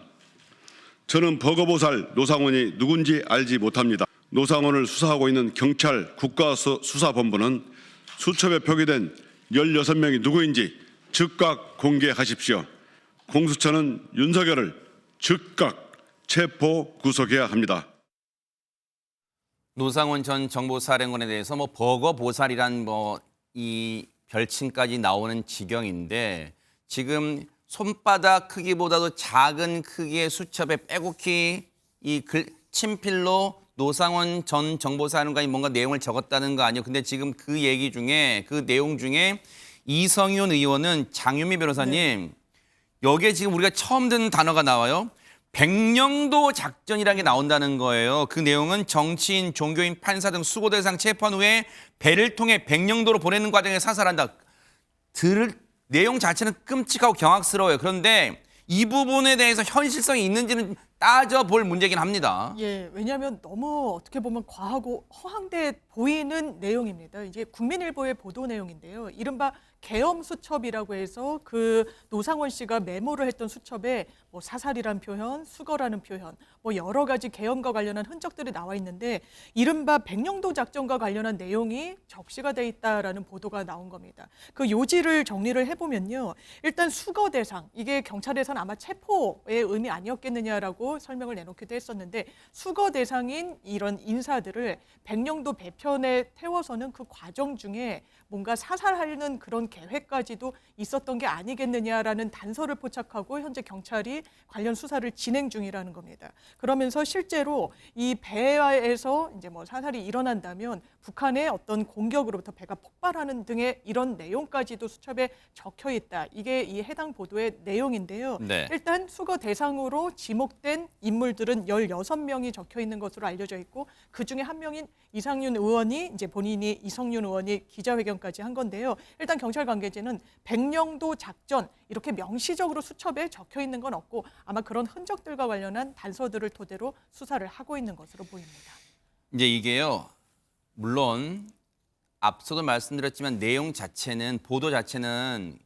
저는 버거보살 노상원이 누군지 알지 못합니다. 노상원을 수사하고 있는 경찰 국가수사본부는 수첩에 표기된 16명이 누구인지 즉각 공개하십시오. 공수처는 윤석열을 즉각 체포 구속해야 합니다. 노상원 전 정보사령관에 대해서 뭐 버거보살이란 이 별칭까지 나오는 지경인데 지금 손바닥 크기보다도 작은 크기의 수첩에 빼곡히 이 친필로 노상원 전 정보사령관이 뭔가 내용을 적었다는 거 아니에요. 근데 지금 그 얘기 중에 그 내용 중에 이성윤 의원은 장윤미 변호사님 여기에 지금 우리가 처음 듣는 단어가 나와요. 백령도 작전이라는 게 나온다는 거예요. 그 내용은 정치인, 종교인, 판사 등 수고 대상 체포한 후에 배를 통해 백령도로 보내는 과정에 사살한다. 들을 내용 자체는 끔찍하고 경악스러워요. 그런데 이 부분에 대해서 현실성이 있는지는 따져볼 문제긴 합니다. 예, 왜냐하면 너무 어떻게 보면 과하고 허황돼 보이는 내용입니다. 이제 국민일보의 보도 내용인데요. 이른바 계엄 수첩이라고 해서 그 노상원 씨가 메모를 했던 수첩에 뭐 사살이란 표현, 수거라는 표현, 뭐 여러 가지 계엄과 관련한 흔적들이 나와 있는데 이른바 백령도 작전과 관련한 내용이 적시가 돼 있다라는 보도가 나온 겁니다. 그 요지를 정리를 해보면요. 일단 수거 대상, 이게 경찰에서는 아마 체포의 의미 아니었겠느냐라고 설명을 내놓기도 했었는데 수거 대상인 이런 인사들을 백령도 배편에 태워서는 그 과정 중에 뭔가 사살하는 그런 계획까지도 있었던 게 아니겠느냐라는 단서를 포착하고 현재 경찰이 관련 수사를 진행 중이라는 겁니다. 그러면서 실제로 이 배에서 이제 뭐 사살이 일어난다면 북한의 어떤 공격으로부터 배가 폭발하는 등의 이런 내용까지도 수첩에 적혀 있다. 이게 이 해당 보도의 내용인데요. 네. 일단 수거 대상으로 지목된 인물들은 16명이 적혀 있는 것으로 알려져 있고 그중에 한 명인 이상윤 의원이 이제 본인이 이성윤 의원이 기자회견까지 한 건데요. 일단 경찰 관계자는 백령도 작전 이렇게 명시적으로 수첩에 적혀 있는 건 없고 아마 그런 흔적들과 관련한 단서들을 토대로 수사를 하고 있는 것으로 보입니다. 이제 이게요. 물론 앞서도 말씀드렸지만 내용 자체는 보도 자체는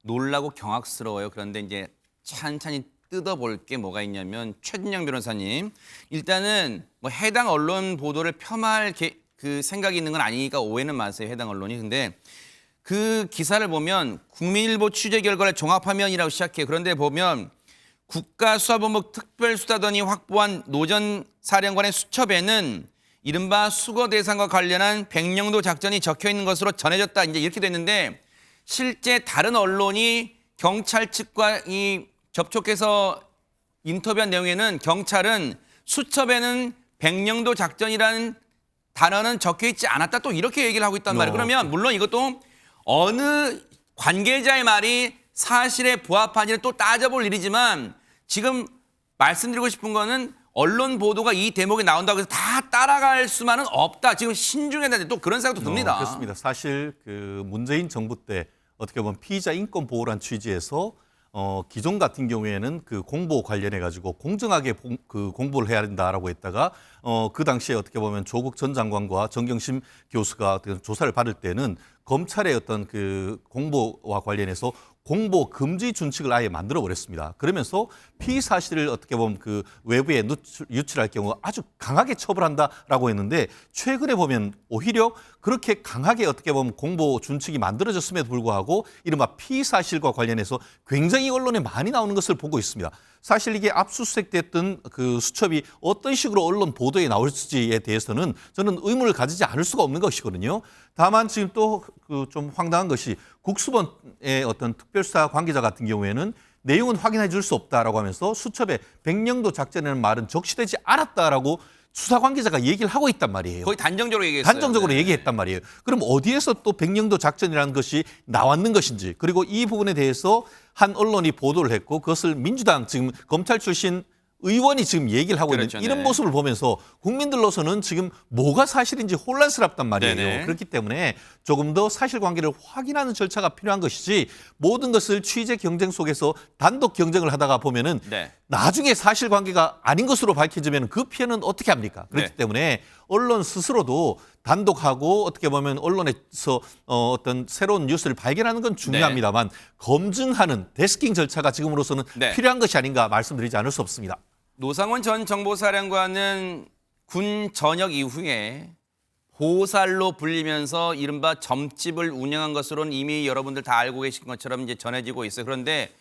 놀라고 경악스러워요. 그런데 이제 찬찬히 뜯어볼 게 뭐가 있냐면 최진영 변호사님 일단은 뭐 해당 언론 보도를 폄하할 그 생각이 있는 건 아니니까 오해는 마세요. 해당 언론이. 근데 그 기사를 보면 국민일보 취재 결과를 종합화면이라고 시작해요. 그런데 보면 국가수사본부 특별수사단이 확보한 노전 사령관의 수첩에는 이른바 수거 대상과 관련한 백령도 작전이 적혀 있는 것으로 전해졌다. 이제 이렇게 됐는데 실제 다른 언론이 경찰 측과 이 접촉해서 인터뷰한 내용에는 경찰은 수첩에는 백령도 작전이라는 단어는 적혀 있지 않았다. 또 이렇게 얘기를 하고 있단 말이에요. 그러면 물론 이것도 어느 관계자의 말이 사실에 부합한지는 또 따져볼 일이지만 지금 말씀드리고 싶은 거는 언론 보도가 이 대목에 나온다고 해서 다 따라갈 수만은 없다. 지금 신중해야 되는데 또 그런 생각도 듭니다. 그렇습니다. 사실 그 문재인 정부 때 어떻게 보면 피의자 인권 보호란 취지에서 기존 같은 경우에는 그 공보 관련해 가지고 공정하게 그 공보를 해야 된다라고 했다가 그 당시에 어떻게 보면 조국 전 장관과 정경심 교수가 조사를 받을 때는 검찰의 어떤 그 공보와 관련해서 공보 금지 준칙을 아예 만들어 버렸습니다. 그러면서 피의 사실을 어떻게 보면 그 외부에 유출할 경우 아주 강하게 처벌한다라고 했는데 최근에 보면 오히려 그렇게 강하게 어떻게 보면 공보 준칙이 만들어졌음에도 불구하고 이른바 피의 사실과 관련해서 굉장히 언론에 많이 나오는 것을 보고 있습니다. 사실 이게 압수수색됐던 그 수첩이 어떤 식으로 언론 보도에 나올지에 대해서는 저는 의문을 가지지 않을 수가 없는 것이거든요. 다만 지금 또 그 좀 황당한 것이 국수본의 어떤 특별수사 관계자 같은 경우에는 내용은 확인해 줄 수 없다라고 하면서 수첩에 백령도 작전이라는 말은 적시되지 않았다라고 수사 관계자가 얘기를 하고 있단 말이에요. 거의 단정적으로 얘기했어요. 단정적으로 네. 얘기했단 말이에요. 그럼 어디에서 또 백령도 작전이라는 것이 나왔는 것인지 그리고 이 부분에 대해서 한 언론이 보도를 했고 그것을 민주당 지금 검찰 출신 의원이 지금 얘기를 하고 그렇죠. 있는 이런 네. 모습을 보면서 국민들로서는 지금 뭐가 사실인지 혼란스럽단 말이에요. 네네. 그렇기 때문에 조금 더 사실관계를 확인하는 절차가 필요한 것이지 모든 것을 취재 경쟁 속에서 단독 경쟁을 하다가 보면은 네. 나중에 사실관계가 아닌 것으로 밝혀지면 그 피해는 어떻게 합니까? 그렇기 네. 때문에 언론 스스로도 단독하고 어떻게 보면 언론에서 어떤 새로운 뉴스를 발견하는 건 중요합니다만 검증하는 데스킹 절차가 지금으로서는 네. 필요한 것이 아닌가 말씀드리지 않을 수 없습니다. 노상원 전 정보사령관은 군 전역 이후에 보살로 불리면서 이른바 점집을 운영한 것으로는 이미 여러분들 다 알고 계신 것처럼 이제 전해지고 있어요. 그런데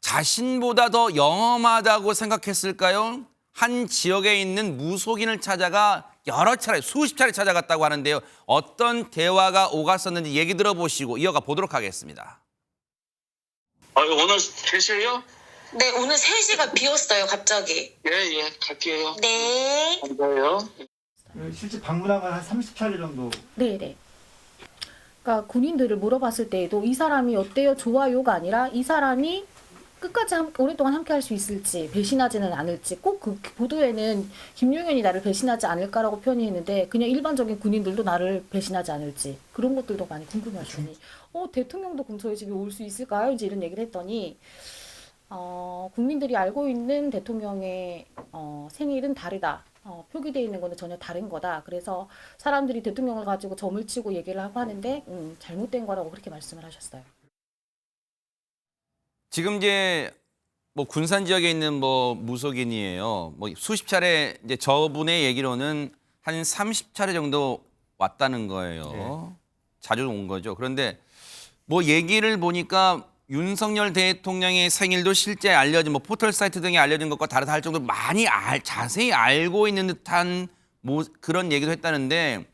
자신보다 더 영험하다고 생각했을까요? 한 지역에 있는 무속인을 찾아가 여러 차례, 수십 차례 찾아갔다고 하는데요. 어떤 대화가 오갔었는지 얘기 들어보시고 이어가 보도록 하겠습니다. 오늘 3시에요? 네, 오늘 3시가 비었어요, 갑자기. 예, 갈게요. 네. 감사해요. 실제 방문한 건 한 30차례 정도. 네네. 그러니까 군인들을 물어봤을 때에도 이 사람이 어때요? 좋아요가 아니라 이 사람이 끝까지 오랫동안 함께 할 수 있을지 배신하지는 않을지 꼭 그 보도에는 김용현이 나를 배신하지 않을까라고 표현했는데 그냥 일반적인 군인들도 나를 배신하지 않을지 그런 것들도 많이 궁금해하시니 대통령도 근처에 집에 올 수 있을까요? 이제 이런 얘기를 했더니 국민들이 알고 있는 대통령의 생일은 다르다. 표기되어 있는 거는 전혀 다른 거다. 그래서 사람들이 대통령을 가지고 점을 치고 얘기를 하고 하는데 잘못된 거라고 그렇게 말씀을 하셨어요. 지금 이제 뭐 군산 지역에 있는 뭐 무속인이에요. 뭐 수십 차례 이제 저분의 얘기로는 한 30차례 정도 왔다는 거예요. 자주 온 거죠. 그런데 뭐 얘기를 보니까 윤석열 대통령의 생일도 실제 알려진 뭐 포털 사이트 등에 알려진 것과 다르다 할 정도로 많이 자세히 알고 있는 듯한 뭐 그런 얘기도 했다는데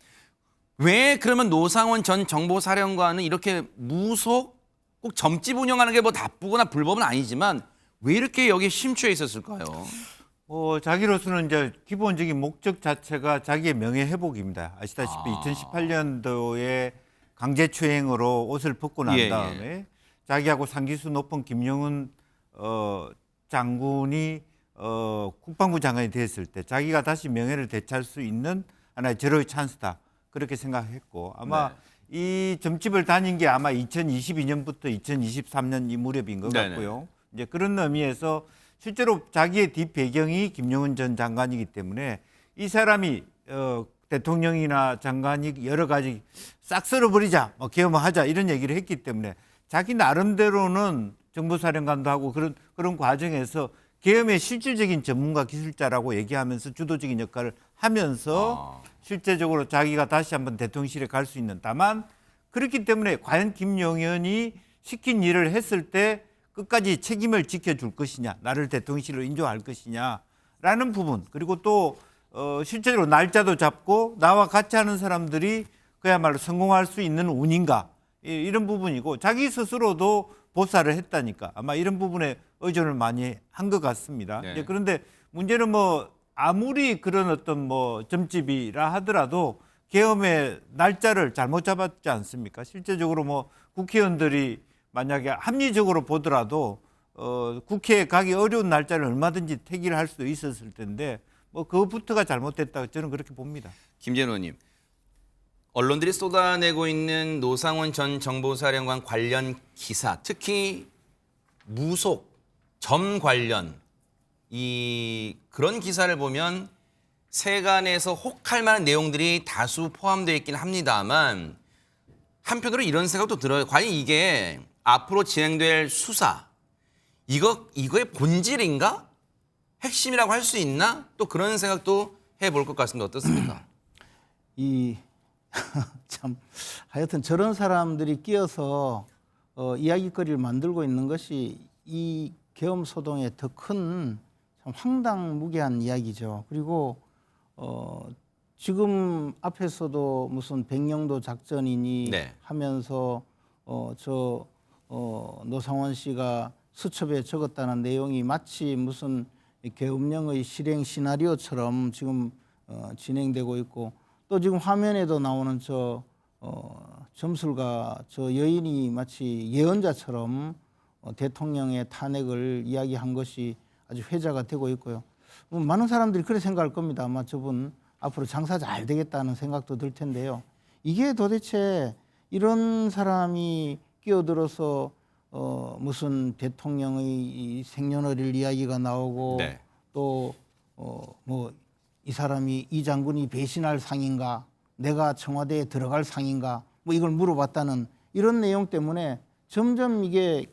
왜 그러면 노상원 전 정보사령관은 이렇게 무속 꼭 점집 운영하는 게 뭐 나쁘거나 불법은 아니지만 왜 이렇게 여기에 심취해 있었을까요? 자기로서는 이제 기본적인 목적 자체가 자기의 명예 회복입니다. 아시다시피 2018년도에 강제추행으로 옷을 벗고 난 다음에 자기하고 상기수 높은 김영훈 장군이 국방부 장관이 됐을 때 자기가 다시 명예를 되찾을 수 있는 하나의 절호의 찬스다. 그렇게 생각했고 아마 이 점집을 다닌 게 아마 2022년부터 2023년 이 무렵인 것 같고요. 이제 그런 의미에서 실제로 자기의 뒷배경이 김영훈 전 장관이기 때문에 이 사람이 대통령이나 장관이 여러 가지 싹 쓸어버리자, 계엄하자 이런 얘기를 했기 때문에 자기 나름대로는 정보사령관도 하고 그런 과정에서 계엄의 실질적인 전문가 기술자라고 얘기하면서 주도적인 역할을 하면서 실제적으로 자기가 다시 한번 대통령실에 갈 수 있는 다만 그렇기 때문에 과연 김용현이 시킨 일을 했을 때 끝까지 책임을 지켜줄 것이냐 나를 대통령실로 인정할 것이냐라는 부분 그리고 또 실제로 날짜도 잡고 나와 같이 하는 사람들이 그야말로 성공할 수 있는 운인가 이런 부분이고 자기 스스로도 보사를 했다니까 아마 이런 부분에 의존을 많이 한 것 같습니다. 그런데 문제는 뭐 아무리 그런 어떤 뭐 점집이라 하더라도 계엄의 날짜를 잘못 잡았지 않습니까? 실제적으로 뭐 국회의원들이 만약에 합리적으로 보더라도 국회에 가기 어려운 날짜를 얼마든지 택일을 할 수도 있었을 텐데 뭐 그것부터가 잘못됐다고 저는 그렇게 봅니다. 김재현 의원님, 언론들이 쏟아내고 있는 노상원 전 정보사령관 관련 기사, 특히 무속, 점 관련 그런 기사를 보면 세간에서 혹할 만한 내용들이 다수 포함되어 있긴 합니다만 한편으로 이런 생각도 들어요. 과연 이게 앞으로 진행될 수사, 이거의 본질인가? 핵심이라고 할 수 있나? 또 그런 생각도 해볼 것 같습니다. 어떻습니까? 참 하여튼 저런 사람들이 끼어서 이야기거리를 만들고 있는 것이 이 계엄 소동의 더 큰 참 황당무계한 이야기죠. 그리고 지금 앞에서도 무슨 백령도 작전이니 하면서 노상원 씨가 수첩에 적었다는 내용이 마치 무슨 계엄령의 실행 시나리오처럼 지금 진행되고 있고 또 지금 화면에도 나오는 점술가 저 여인이 마치 예언자처럼 대통령의 탄핵을 이야기한 것이 아주 회자가 되고 있고요. 많은 사람들이 그렇게 생각할 겁니다. 아마 저분 앞으로 장사 잘 되겠다는 생각도 들 텐데요. 이게 도대체 이런 사람이 끼어들어서 무슨 대통령의 생년월일 이야기가 나오고 또 뭐 이 사람이 이 장군이 배신할 상인가 내가 청와대에 들어갈 상인가 뭐 이걸 물어봤다는 이런 내용 때문에 점점 이게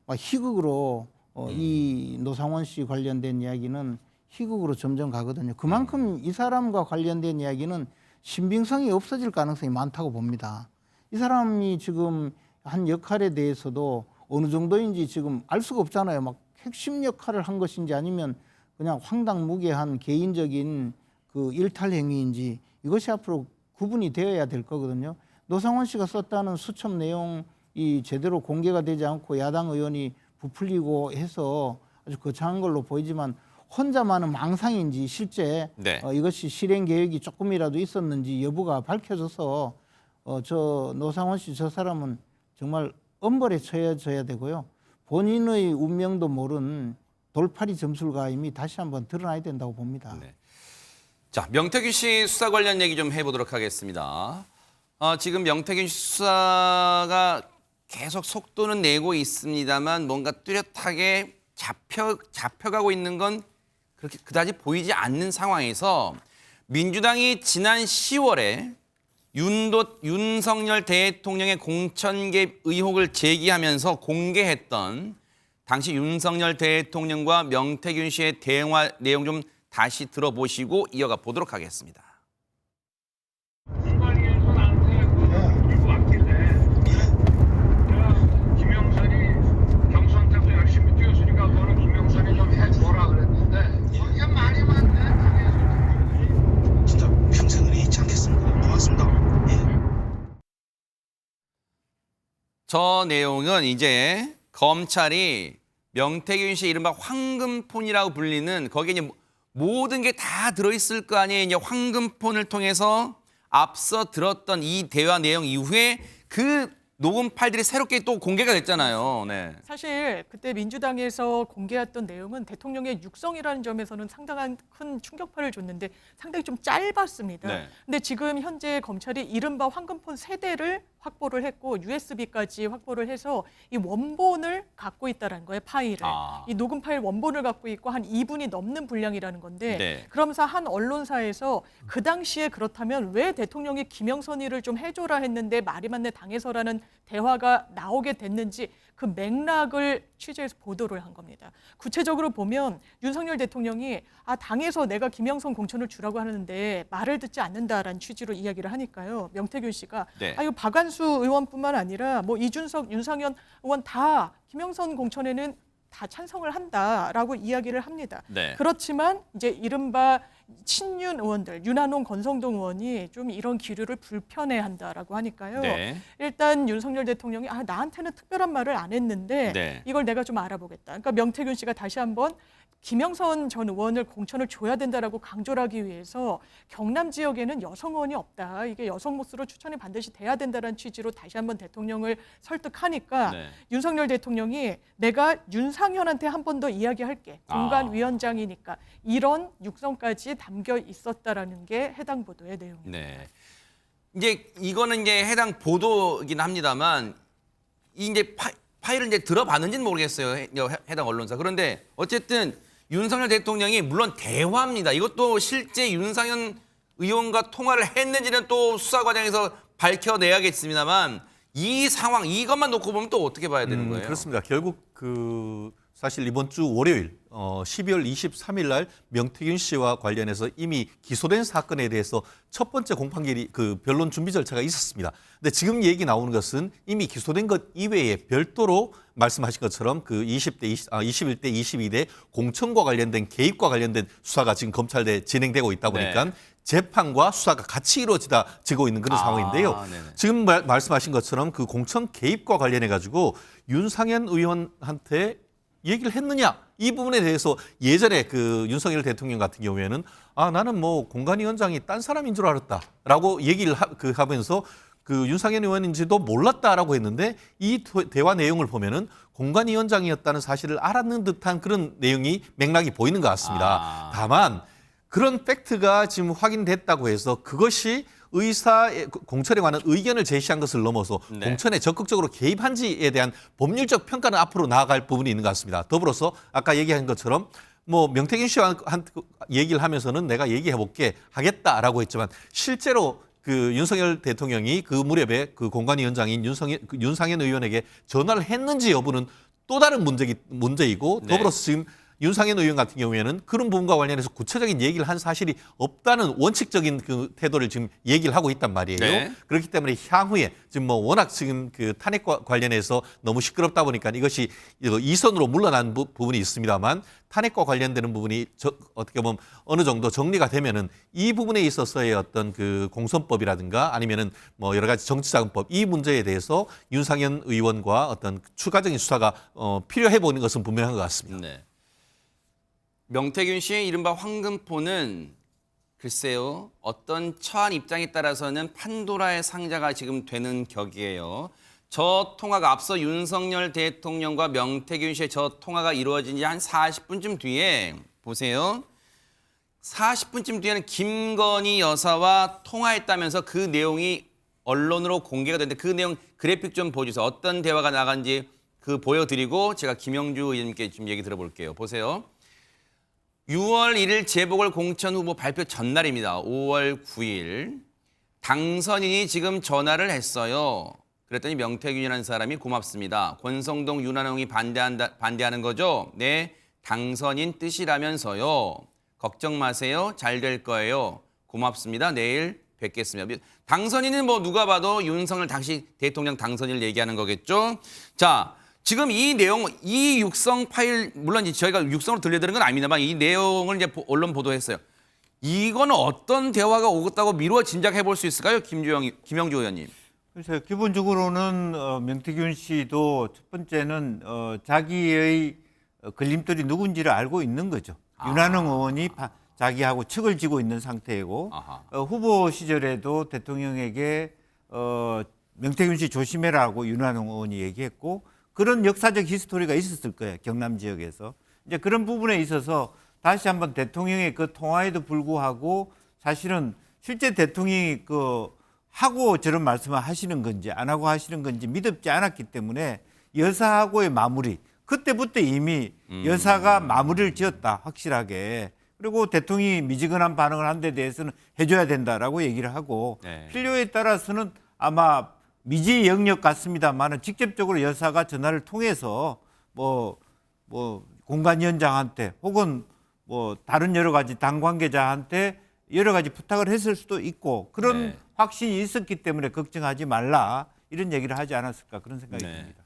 막 희극으로 이 노상원 씨 관련된 이야기는 희극으로 점점 가거든요. 그만큼 이 사람과 관련된 이야기는 신빙성이 없어질 가능성이 많다고 봅니다. 이 사람이 지금 한 역할에 대해서도 어느 정도인지 지금 알 수가 없잖아요. 막 핵심 역할을 한 것인지 아니면 그냥 황당무계한 개인적인 일탈 행위인지 이것이 앞으로 구분이 되어야 될 거거든요. 노상원 씨가 썼다는 수첩 내용이 제대로 공개가 되지 않고 야당 의원이 부풀리고 해서 아주 거창한 걸로 보이지만 혼자만은 망상인지 실제 이것이 실행 계획이 조금이라도 있었는지 여부가 밝혀져서 저 노상원 씨 저 사람은 정말 엄벌에 처해져야 되고요. 본인의 운명도 모른 돌팔이 점술가임이 다시 한번 드러나야 된다고 봅니다. 자, 명태균 씨 수사 관련 얘기 좀 해보도록 하겠습니다. 지금 명태균 수사가 계속 속도는 내고 있습니다만 뭔가 뚜렷하게 잡혀가고 있는 건 그렇게 그다지 보이지 않는 상황에서 민주당이 지난 10월에 윤석열 대통령의 공천 개입 의혹을 제기하면서 공개했던 당시 윤석열 대통령과 명태균 씨의 대화 내용 좀 다시 들어보시고 이어가 보도록 하겠습니다. 저 내용은 이제 검찰이 명태균 씨 이른바 황금폰이라고 불리는 거기에 이제 모든 게 다 들어있을 거 아니에요. 이제 황금폰을 통해서 앞서 들었던 이 대화 내용 이후에 그 녹음 파일들이 새롭게 또 공개가 됐잖아요. 네. 사실 그때 민주당에서 공개했던 내용은 대통령의 육성이라는 점에서는 상당한 큰 충격파를 줬는데 상당히 좀 짧았습니다. 네. 근데 지금 현재 검찰이 이른바 황금폰 세대를 확보를 했고 USB까지 확보를 해서 이 원본을 갖고 있다는 거예요, 파일을. 이 녹음 파일 원본을 갖고 있고 한 2분이 넘는 분량이라는 건데 네. 그러면서 한 언론사에서 그 당시에 그렇다면 왜 대통령이 김영선이를 좀 해줘라 했는데 말이 맞네 당에서라는 대화가 나오게 됐는지 그 맥락을 취재해서 보도를 한 겁니다. 구체적으로 보면 윤석열 대통령이 당에서 내가 김영선 공천을 주라고 하는데 말을 듣지 않는다라는 취지로 이야기를 하니까요. 명태균 씨가 네. 이거 박완수 의원뿐만 아니라 뭐 이준석, 윤상현 의원 다 김영선 공천에는 다 찬성을 한다라고 이야기를 합니다. 네. 그렇지만 이제 이른바 친윤 의원들, 윤한홍, 권성동 의원이 좀 이런 기류를 불편해한다라고 하니까요. 네. 일단 윤석열 대통령이 나한테는 특별한 말을 안 했는데 네. 이걸 내가 좀 알아보겠다. 그러니까 명태균 씨가 다시 한번 김영선 전 의원을 공천을 줘야 된다라고 강조를 하기 위해서 경남 지역에는 여성 의원이 없다. 이게 여성 모스로 추천이 반드시 돼야 된다는 취지로 다시 한번 대통령을 설득하니까 네. 윤석열 대통령이 내가 윤상현한테 한 번 더 이야기할게. 공관위원장이니까 이런 육성까지 담겨 있었다라는 게 해당 보도의 내용입니다. 네. 이제 이거는 이제 해당 보도이긴 합니다만 이 이제 파일을 이제 들어봤는지는 모르겠어요. 해당 언론사. 그런데 어쨌든 윤석열 대통령이 물론 대화입니다. 이것도 실제 윤상현 의원과 통화를 했는지는 또 수사 과정에서 밝혀내야겠습니다만 이 상황 이것만 놓고 보면 또 어떻게 봐야 되는 거예요? 그렇습니다. 결국 사실 이번 주 월요일 12월 23일 날 명태균 씨와 관련해서 이미 기소된 사건에 대해서 첫 번째 공판결의 변론 준비 절차가 있었습니다. 근데 지금 얘기 나오는 것은 이미 기소된 것 이외에 별도로 말씀하신 것처럼 21대, 22대 공천과 관련된 개입과 관련된 수사가 지금 검찰에 진행되고 있다 보니까 재판과 수사가 같이 이루어지고 있는 그런 상황인데요. 네네. 지금 말씀하신 것처럼 그 공천 개입과 관련해 가지고 윤상현 의원한테 얘기를 했느냐 이 부분에 대해서 예전에 윤석열 대통령 같은 경우에는 나는 뭐 공관위원장이 딴 사람인 줄 알았다라고 얘기를 하면서 윤상현 의원인지도 몰랐다라고 했는데 이 대화 내용을 보면은 공관위원장이었다는 사실을 알았는 듯한 그런 내용이 맥락이 보이는 것 같습니다. 다만 그런 팩트가 지금 확인됐다고 해서 그것이 공천에 관한 의견을 제시한 것을 넘어서 공천에 적극적으로 개입한지에 대한 법률적 평가는 앞으로 나아갈 부분이 있는 것 같습니다. 더불어서 아까 얘기한 것처럼 뭐 명태균 씨와 얘기를 하면서는 내가 얘기해볼게 하겠다라고 했지만 실제로 윤석열 대통령이 그 무렵에 공관위원장인 윤상현 의원에게 전화를 했는지 여부는 또 다른 문제이고 더불어서 지금 윤상현 의원 같은 경우에는 그런 부분과 관련해서 구체적인 얘기를 한 사실이 없다는 원칙적인 태도를 지금 얘기를 하고 있단 말이에요. 네. 그렇기 때문에 향후에 지금 워낙 지금 탄핵과 관련해서 너무 시끄럽다 보니까 이것이 이선으로 물러난 부분이 있습니다만 탄핵과 관련되는 부분이 어떻게 보면 어느 정도 정리가 되면은 이 부분에 있어서의 어떤 공선법이라든가 아니면은 뭐 여러 가지 정치자금법 이 문제에 대해서 윤상현 의원과 어떤 추가적인 수사가 필요해 보이는 것은 분명한 것 같습니다. 네. 명태균 씨의 이른바 황금폰은 글쎄요. 어떤 처한 입장에 따라서는 판도라의 상자가 지금 되는 격이에요. 저 통화가 앞서 윤석열 대통령과 명태균 씨의 저 통화가 이루어진 지 한 40분쯤 뒤에 보세요. 40분쯤 뒤에는 김건희 여사와 통화했다면서 그 내용이 언론으로 공개가 됐는데 그 내용 그래픽 좀 보여주세요. 어떤 대화가 나간지 그 보여드리고 제가 김영주 의원님께 좀 얘기 들어볼게요. 보세요. 6월 1일 재보궐공천 후보 발표 전날입니다. 5월 9일. 당선인이 지금 전화를 했어요. 그랬더니 명태균이라는 사람이 고맙습니다. 권성동, 윤한홍이 반대하는 거죠? 네, 당선인 뜻이라면서요. 걱정 마세요. 잘 될 거예요. 고맙습니다. 내일 뵙겠습니다. 당선인은 뭐 누가 봐도 윤석열 당시 대통령 당선인을 얘기하는 거겠죠? 자, 지금 이 내용, 이 육성 파일, 물론 이제 저희가 육성으로 들려드리는 건 아닙니다만 이 내용을 이제 언론 보도했어요. 이거는 어떤 대화가 오겠다고 미루어 짐작해 볼 수 있을까요? 김영주 의원님. 그래서 기본적으로는 명태균 씨도 첫 번째는 자기의 걸림돌이 누군지를 알고 있는 거죠. 윤한홍 의원이 자기하고 척을 지고 있는 상태이고 후보 시절에도 대통령에게 명태균 씨 조심해라고 윤한홍 의원이 얘기했고 그런 역사적 히스토리가 있었을 거예요. 경남 지역에서. 이제 그런 부분에 있어서 다시 한번 대통령의 그 통화에도 불구하고 사실은 실제 대통령이 하고 저런 말씀을 하시는 건지 안 하고 하시는 건지 믿었지 않았기 때문에 여사하고의 마무리. 그때부터 이미 여사가 마무리를 지었다. 확실하게. 그리고 대통령이 미지근한 반응을 한 데 대해서는 해줘야 된다라고 얘기를 하고 네. 필요에 따라서는 아마 미지 영역 같습니다만은 직접적으로 여사가 전화를 통해서 뭐 공관위원장한테 혹은 뭐 다른 여러 가지 당 관계자한테 여러 가지 부탁을 했을 수도 있고 그런 네. 확신이 있었기 때문에 걱정하지 말라 이런 얘기를 하지 않았을까 그런 생각이 네. 듭니다.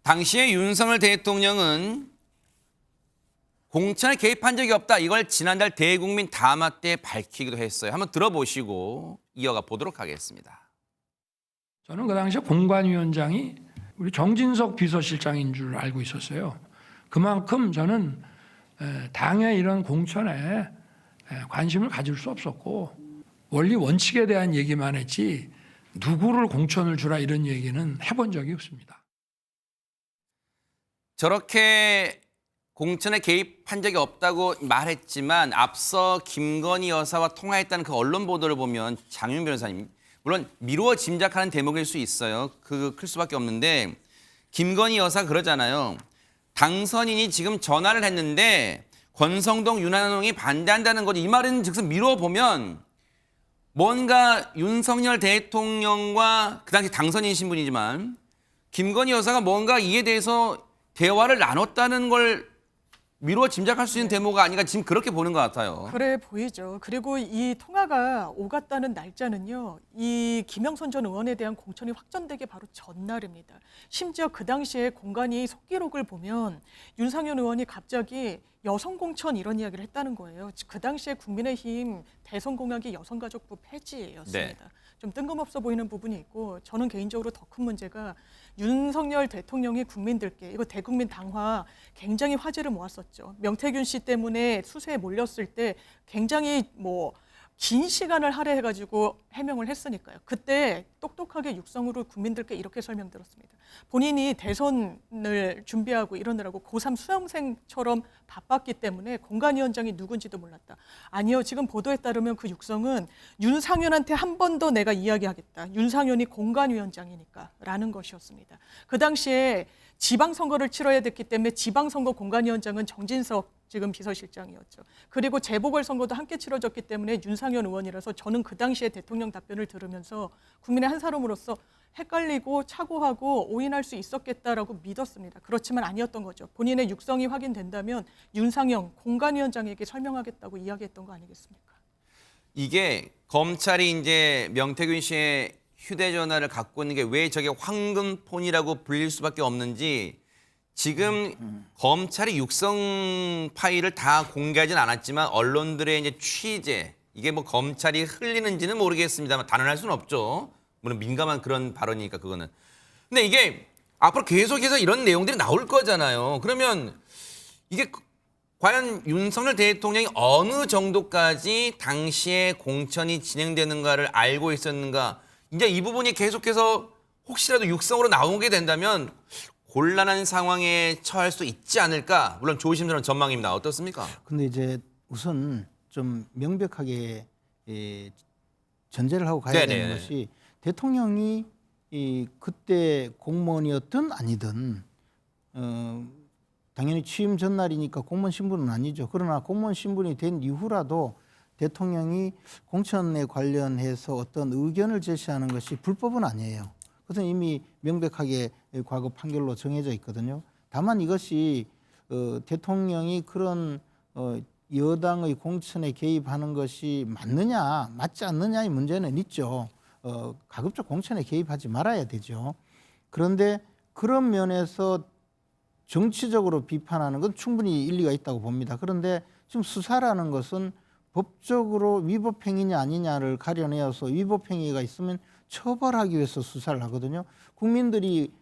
당시에 윤석열 대통령은 공천에 개입한 적이 없다. 이걸 지난달 대국민 담화 때 밝히기도 했어요. 한번 들어보시고 이어가 보도록 하겠습니다. 저는 그 당시에 공관위원장이 우리 정진석 비서실장인 줄 알고 있었어요. 그만큼 저는 당의 이런 공천에 관심을 가질 수 없었고 원리 원칙에 대한 얘기만 했지 누구를 공천을 주라 이런 얘기는 해본 적이 없습니다. 저렇게 공천에 개입한 적이 없다고 말했지만 앞서 김건희 여사와 통화했다는 그 언론 보도를 보면 장윤 변호사님 물론 미루어 짐작하는 대목일 수 있어요. 클 수밖에 없는데 김건희 여사 그러잖아요. 당선인이 지금 전화를 했는데 권성동, 윤한홍이 반대한다는 거지. 이 말은 즉슨 미루어 보면 뭔가 윤석열 대통령과 그 당시 당선인이신 분이지만 김건희 여사가 뭔가 이에 대해서 대화를 나눴다는 걸 미루어 짐작할 수 있는 대목가 아닌가 지금 그렇게 보는 것 같아요. 그래 보이죠. 그리고 이 통화가 오갔다는 날짜는요. 이 김영선 전 의원에 대한 공천이 확정되기 바로 전날입니다. 심지어 그 당시에 공관위 속기록을 보면 윤상현 의원이 갑자기 여성 공천 이런 이야기를 했다는 거예요. 그 당시에 국민의힘 대선 공약이 여성가족부 폐지였습니다. 네. 좀 뜬금없어 보이는 부분이 있고 저는 개인적으로 더 큰 문제가 윤석열 대통령이 국민들께 이거 대국민 당화 굉장히 화제를 모았었죠. 명태균 씨 때문에 수세에 몰렸을 때 굉장히 긴 시간을 할애해가지고 해명을 했으니까요. 그때 똑똑하게 육성으로 국민들께 이렇게 설명드렸습니다. 본인이 대선을 준비하고 이러느라고 고3 수험생처럼 바빴기 때문에 공관위원장이 누군지도 몰랐다. 아니요. 지금 보도에 따르면 그 육성은 윤상현한테 한 번 더 내가 이야기하겠다. 윤상현이 공관위원장이니까 라는 것이었습니다. 그 당시에 지방선거를 치러야 됐기 때문에 지방선거 공관위원장은 정진석 지금 비서실장이었죠. 그리고 재보궐선거도 함께 치러졌기 때문에 윤상현 의원이라서 저는 그 당시에 대통령 답변을 들으면서 국민의 한 사람으로서 헷갈리고 착오하고 오인할 수 있었겠다라고 믿었습니다. 그렇지만 아니었던 거죠. 본인의 육성이 확인된다면 윤상현 공관위원장에게 설명하겠다고 이야기했던 거 아니겠습니까? 이게 검찰이 이제 명태균 씨의 휴대전화를 갖고 있는 게 왜 저게 황금폰이라고 불릴 수밖에 없는지 지금 검찰이 육성 파일을 다 공개하진 않았지만 언론들의 이제 취재 이게 검찰이 흘리는지는 모르겠습니다만 단언할 수는 없죠. 물론 민감한 그런 발언이니까 그거는. 근데 이게 앞으로 계속해서 이런 내용들이 나올 거잖아요. 그러면 이게 과연 윤석열 대통령이 어느 정도까지 당시에 공천이 진행되는가를 알고 있었는가. 이제 이 부분이 계속해서 혹시라도 육성으로 나오게 된다면 곤란한 상황에 처할 수 있지 않을까. 물론 조심스러운 전망입니다. 어떻습니까? 근데 이제 우선 좀 명백하게 전제를 하고 가야 네네. 되는 것이 대통령이 그때 공무원이었든 아니든 당연히 취임 전날이니까 공무원 신분은 아니죠. 그러나 공무원 신분이 된 이후라도 대통령이 공천에 관련해서 어떤 의견을 제시하는 것이 불법은 아니에요. 그것은 이미 명백하게 과거 판결로 정해져 있거든요. 다만 이것이 대통령이 그런 여당의 공천에 개입하는 것이 맞느냐 맞지 않느냐의 문제는 있죠. 가급적 공천에 개입하지 말아야 되죠. 그런데 그런 면에서 정치적으로 비판하는 건 충분히 일리가 있다고 봅니다. 그런데 지금 수사라는 것은 법적으로 위법행위냐 아니냐를 가려내어서 위법행위가 있으면 처벌하기 위해서 수사를 하거든요. 국민들이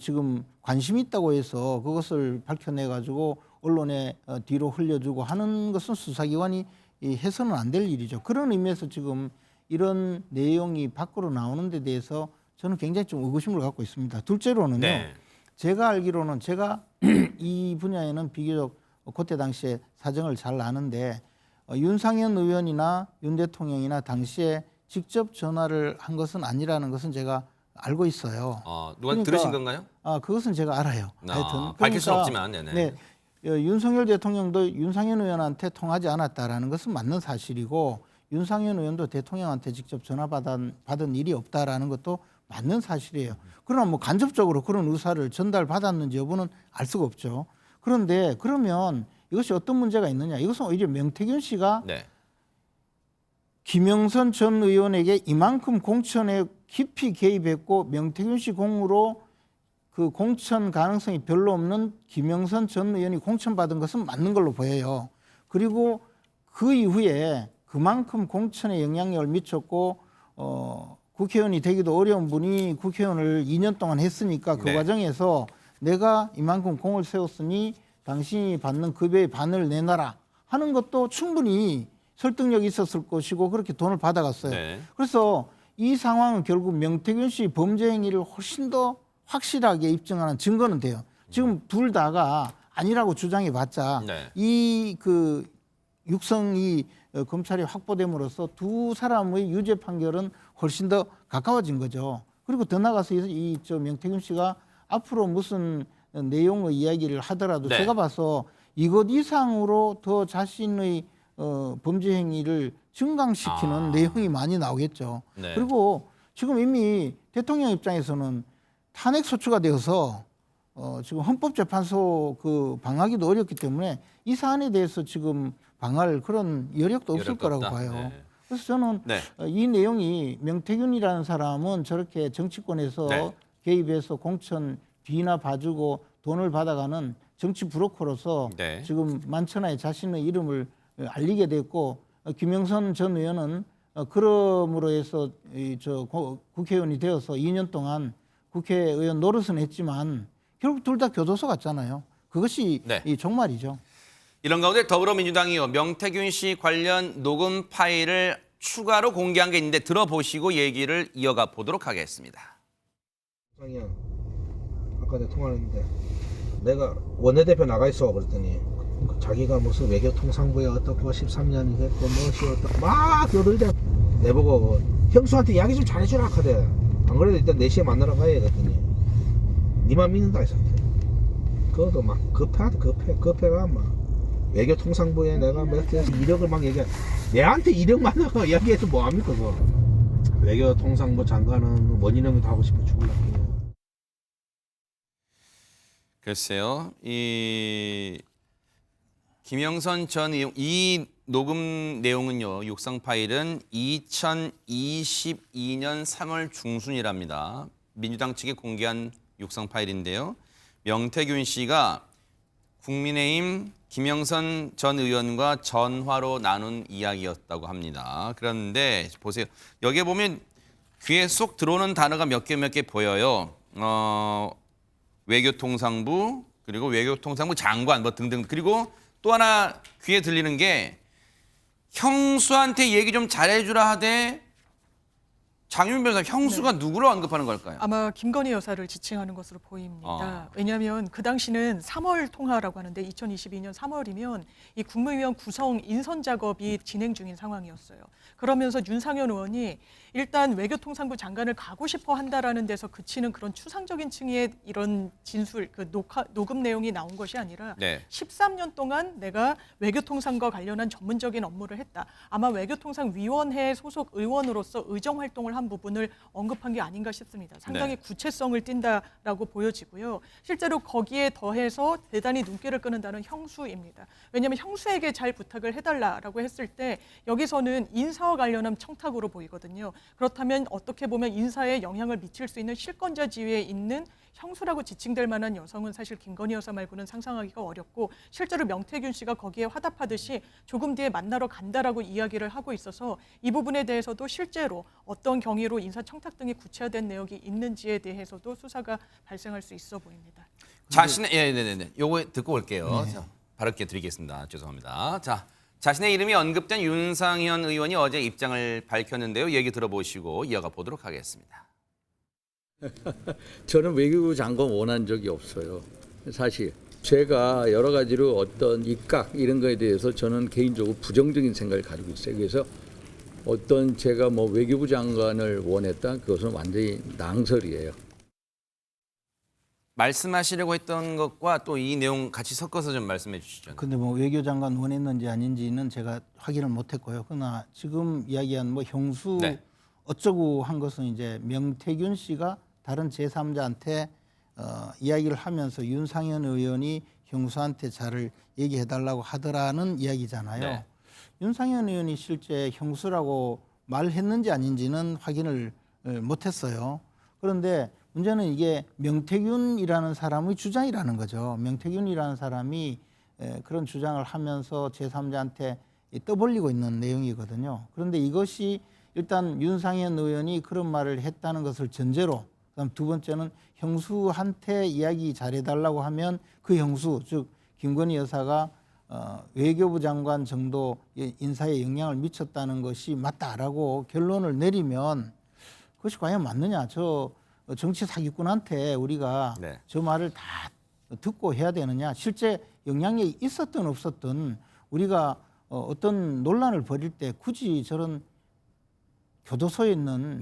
지금 관심이 있다고 해서 그것을 밝혀내가지고 언론에 뒤로 흘려주고 하는 것은 수사기관이 해서는 안 될 일이죠. 그런 의미에서 지금 이런 내용이 밖으로 나오는 데 대해서 저는 굉장히 좀 의구심을 갖고 있습니다. 둘째로는요. 네. 제가 알기로는 제가 이 분야에는 비교적 그때 당시에 사정을 잘 아는데 윤상현 의원이나 윤 대통령이나 당시에 직접 전화를 한 것은 아니라는 것은 제가 알고 있어요. 누가 들으신 건가요? 그것은 제가 알아요. 하여튼 밝힐 수는 없지만. 네네. 네, 윤석열 대통령도 윤상현 의원한테 통하지 않았다라는 것은 맞는 사실이고 윤상현 의원도 대통령한테 직접 전화 받은 일이 없다라는 것도 맞는 사실이에요. 그러나 뭐 간접적으로 그런 의사를 전달받았는지 여부는 알 수가 없죠. 그런데 그러면 이것이 어떤 문제가 있느냐? 이것은 오히려 명태균 씨가 네. 김영선 전 의원에게 이만큼 공천에 깊이 개입했고 명태균 씨 공으로 그 공천 가능성이 별로 없는 김영선 전 의원이 공천받은 것은 맞는 걸로 보여요. 그리고 그 이후에 그만큼 공천에 영향력을 미쳤고 국회의원이 되기도 어려운 분이 국회의원을 2년 동안 했으니까 그 네. 과정에서 내가 이만큼 공을 세웠으니 당신이 받는 급여의 반을 내놔라 하는 것도 충분히 설득력이 있었을 것이고 그렇게 돈을 받아갔어요. 네. 그래서 이 상황은 결국 명태균 씨 범죄 행위를 훨씬 더 확실하게 입증하는 증거는 돼요. 지금 둘 다가 아니라고 주장해봤자 네. 이 그 육성이 검찰이 확보됨으로써 두 사람의 유죄 판결은 훨씬 더 가까워진 거죠. 그리고 더 나가서 저 명태균 씨가 앞으로 무슨 내용의 이야기를 하더라도 네. 제가 봐서 이것 이상으로 더 자신의 범죄 행위를 증강시키는 내용이 많이 나오겠죠. 네. 그리고 지금 이미 대통령 입장에서는 탄핵 소추가 되어서 지금 헌법재판소 그 방하기도 어렵기 때문에 이 사안에 대해서 지금 방할 그런 여력도 없을 여력도 거라고 없다. 봐요. 네. 그래서 저는 네. 이 내용이 명태균이라는 사람은 저렇게 정치권에서 네. 개입해서 공천 비나 봐주고 돈을 받아가는 정치 브로커로서 네. 지금 만천하에 자신의 이름을 알리게 됐고 김영선 전 의원은 그러므로 해서 국회의원이 되어서 2년 동안 국회의원 노릇은 했지만 결국 둘 다 교도소 갔잖아요. 그것이 네. 이 종말이죠. 이런 가운데 더불어민주당이요. 명태균 씨 관련 녹음 파일을 추가로 공개한 게 있는데 들어보시고 얘기를 이어가 보도록 하겠습니다. 상이야, 아까 내가 통화했는데 내가 원내대표 나가 있어 그랬더니 자기가 무슨 외교통상부에 어떻고 13년이 됐고 무엇이 어떻고 막 여들대 내보고 형수한테 이야기 좀 잘해주라 하거든. 안 그래도 일단 4시에 만나러 가야 그랬더니 니만 믿는다 했었대. 그것도 막 급해가 막 외교통상부에 내가 몇 개에서 이력을 막 얘기해. 내한테 이력만 이야기해서 뭐합니까 그거. 외교통상부 장관은 원희룡이도 하고 싶어 죽을라고. 글쎄요. 이 김영선 전 의원 이 녹음 내용은요. 육성 파일은 2022년 3월 중순이랍니다. 민주당 측이 공개한 육성 파일인데요. 명태균 씨가 국민의힘 김영선 전 의원과 전화로 나눈 이야기였다고 합니다. 그런데 보세요. 여기에 보면 귀에 쏙 들어오는 단어가 몇 개 보여요. 외교통상부 그리고 외교통상부 장관 뭐 등등. 그리고 또 하나 귀에 들리는 게 형수한테 얘기 좀 잘해주라 하되 장윤 변호사 형수가 누구를 언급하는 걸까요? 아마 김건희 여사를 지칭하는 것으로 보입니다. 왜냐하면 그 당시는 3월 통화라고 하는데 2022년 3월이면 이 국무위원 구성 인선 작업이 진행 중인 상황이었어요. 그러면서 윤상현 의원이 일단 외교통상부 장관을 가고 싶어 한다라는 데서 그치는 그런 추상적인 층의 이런 진술, 그 녹음 내용이 나온 것이 아니라 13년 동안 내가 외교통상과 관련한 전문적인 업무를 했다. 아마 외교통상위원회 소속 의원으로서 의정 활동을 한 부분을 언급한 게 아닌가 싶습니다. 상당히 구체성을 띈다라고 보여지고요. 실제로 거기에 더해서 대단히 눈길을 끄는다는 형수입니다. 왜냐하면 형수에게 잘 부탁을 해달라라고 했을 때 여기서는 인사와 관련한 청탁으로 보이거든요. 그렇다면 어떻게 보면 인사에 영향을 미칠 수 있는 실권자 지위에 있는 형수라고 지칭될 만한 여성은 사실 김건희 여사 말고는 상상하기가 어렵고 실제로 명태균 씨가 거기에 화답하듯이 조금 뒤에 만나러 간다라고 이야기를 하고 있어서 이 부분에 대해서도 실제로 어떤 경위로 인사청탁 등이 구체화된 내역이 있는지에 대해서도 수사가 발생할 수 있어 보입니다. 자신의 네네네. 요거 듣고 올게요. 자, 바르게 드리겠습니다. 죄송합니다. 자, 자신의 이름이 언급된 윤상현 의원이 어제 입장을 밝혔는데요. 얘기 들어보시고 이어가 보도록 하겠습니다. 저는 외교부 장관 원한 적이 없어요. 사실 제가 여러 가지로 어떤 입각 이런 거에 대해서 저는 개인적으로 부정적인 생각을 가지고 있어요. 그래서 어떤 제가 뭐 외교부 장관을 원했다 그것은 완전히 낭설이에요. 말씀하시려고 했던 것과 또 이 내용 같이 섞어서 좀 말씀해 주시죠. 근데 뭐 외교장관 원했는지 아닌지는 제가 확인을 못했고요. 그러나 지금 이야기한 뭐 형수 어쩌고 한 것은 이제 명태균 씨가 다른 제3자한테 이야기를 하면서 윤상현 의원이 형수한테 잘 얘기해달라고 하더라는 이야기잖아요. 윤상현 의원이 실제 형수라고 말했는지 아닌지는 확인을 못했어요. 그런데 문제는 이게 명태균이라는 사람의 주장이라는 거죠. 명태균이라는 사람이 그런 주장을 하면서 제3자한테 떠벌리고 있는 내용이거든요. 그런데 이것이 일단 윤상현 의원이 그런 말을 했다는 것을 전제로, 그다음 두 번째는 형수한테 이야기 잘해달라고 하면 그 형수, 즉 김건희 여사가 외교부 장관 정도 인사에 영향을 미쳤다는 것이 맞다라고 결론을 내리면 그것이 과연 맞느냐. 저 정치 사기꾼한테 우리가 저 말을 다 듣고 해야 되느냐. 실제 영향력이 있었든 없었든 우리가 어떤 논란을 벌일 때 굳이 저런 교도소에 있는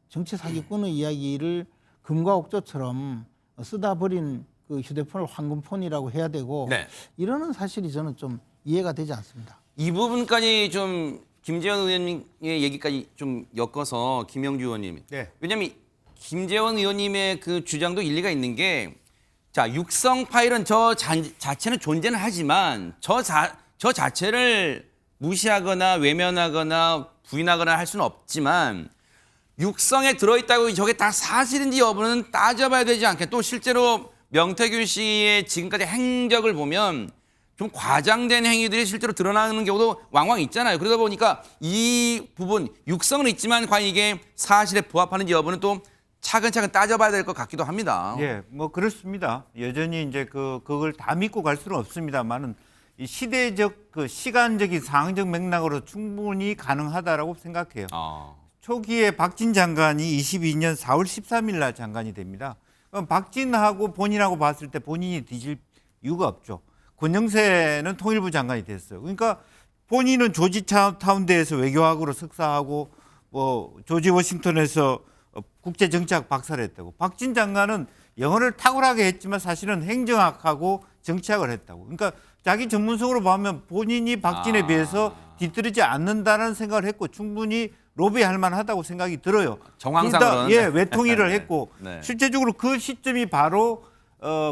정치 사기꾼의 이야기를 금과 옥조처럼 쓰다 버린 그 휴대폰을 황금폰이라고 해야 되고 이러는 사실이 저는 좀 이해가 되지 않습니다. 이 부분까지 좀 김재원 의원님의 얘기까지 좀 엮어서 김영주 의원님. 왜냐하면 김재원 의원님의 그 주장도 일리가 있는 게 자, 육성 파일은 저 자체는 존재는 하지만 저 자체를 무시하거나 외면하거나 부인하거나 할 수는 없지만 육성에 들어있다고 저게 다 사실인지 여부는 따져봐야 되지 않겠. 또 실제로 명태균 씨의 지금까지 행적을 보면 좀 과장된 행위들이 실제로 드러나는 경우도 왕왕 있잖아요. 그러다 보니까 이 부분 육성은 있지만 과연 이게 사실에 부합하는지 여부는 또 차근차근 따져봐야 될 것 같기도 합니다. 예, 뭐 그렇습니다. 여전히 이제 그걸 다 믿고 갈 수는 없습니다만은 이 시대적 그 시간적인 상황적 맥락으로 충분히 가능하다라고 생각해요. 초기에 박진 장관이 22년 4월 13일 날 장관이 됩니다. 그럼 박진하고 본인하고 봤을 때 본인이 뒤질 이유가 없죠. 권영세는 통일부 장관이 됐어요. 그러니까 본인은 조지타운대에서 외교학으로 석사하고 뭐 조지 워싱턴에서 국제정치학 박사를 했다고. 박진 장관은 영어를 탁월하게 했지만 사실은 행정학하고 정치학을 했다고. 그러니까 자기 전문성으로 보면 본인이 박진에 비해서 뒤떨어지지 않는다는 생각을 했고 충분히 로비할 만하다고 생각이 들어요. 정황상으로는. 외통일을 했고 실제적으로 그 시점이 바로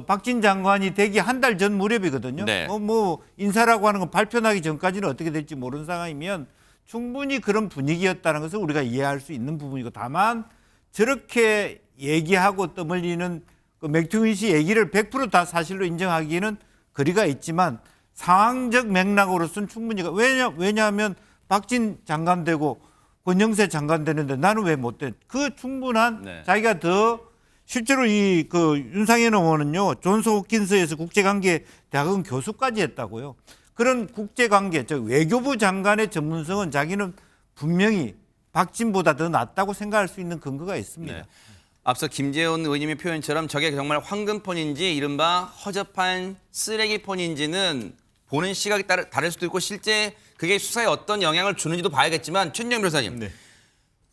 박진 장관이 되기 한 달 전 무렵이거든요. 뭐 인사라고 하는 건 발표나기 전까지는 어떻게 될지 모르는 상황이면 충분히 그런 분위기였다는 것을 우리가 이해할 수 있는 부분이고 다만 저렇게 얘기하고 떠벌리는 그 맥튜윈 씨 얘기를 100% 다 사실로 인정하기에는 거리가 있지만 상황적 맥락으로서는 충분히 왜냐하면 박진 장관 되고 권영세 장관 되는데 나는 왜 못 돼? 그 충분한 자기가 더 실제로 이 그 윤상현 의원은요 존스 홉킨스에서 국제관계 대학원 교수까지 했다고요. 그런 국제관계 즉 외교부 장관의 전문성은 자기는 분명히 박진보다 더 낫다고 생각할 수 있는 근거가 있습니다. 네. 앞서 김재원 의원님의 표현처럼 저게 정말 황금폰인지 이른바 허접한 쓰레기폰인지는 보는 시각이 다를 수도 있고 실제 그게 수사에 어떤 영향을 주는지도 봐야겠지만 최준영 변호사님,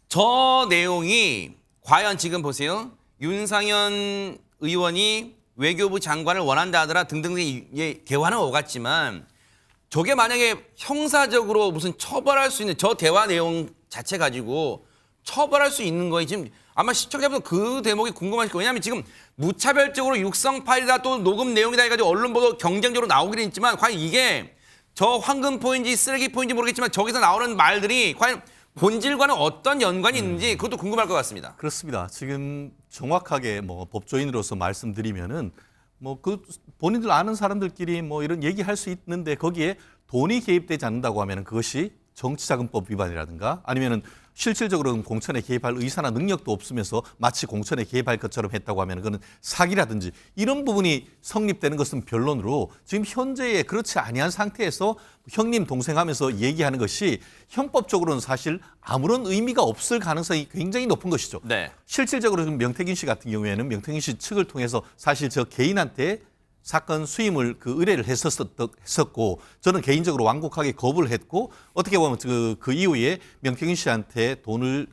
저 내용이 과연 지금 보세요. 윤상현 의원이 외교부 장관을 원한다 하더라 등등등 개화는 오갔지만 저게 만약에 형사적으로 무슨 처벌할 수 있는 저 대화 내용 자체 가지고 처벌할 수 있는 거에 지금 아마 시청자분들 그 대목이 궁금하실 거예요. 왜냐하면 지금 무차별적으로 육성 파일이다 또 녹음 내용이다 해가지고 언론 보도 경쟁적으로 나오긴 했지만 과연 이게 저 황금포인지 쓰레기포인지 모르겠지만 저기서 나오는 말들이 과연 본질과는 어떤 연관이 있는지 그것도 궁금할 것 같습니다. 그렇습니다. 지금 정확하게 뭐 법조인으로서 말씀드리면은 뭐 그 본인들 아는 사람들끼리 뭐 이런 얘기할 수 있는데 거기에 돈이 개입되지 않는다고 하면은 그것이 정치자금법 위반이라든가 아니면은 실질적으로 공천에 개입할 의사나 능력도 없으면서 마치 공천에 개입할 것처럼 했다고 하면 그건 사기라든지 이런 부분이 성립되는 것은 변론으로 지금 현재의 그렇지 아니한 상태에서 형님 동생 하면서 얘기하는 것이 형법적으로는 사실 아무런 의미가 없을 가능성이 굉장히 높은 것이죠. 네. 실질적으로 지금 명태균 씨 같은 경우에는 명태균 씨 측을 통해서 사실 저 개인한테 사건 수임을 의뢰를 했었고 저는 개인적으로 완곡하게 거부를 했고 어떻게 보면 그 이후에 명태균 씨한테 돈을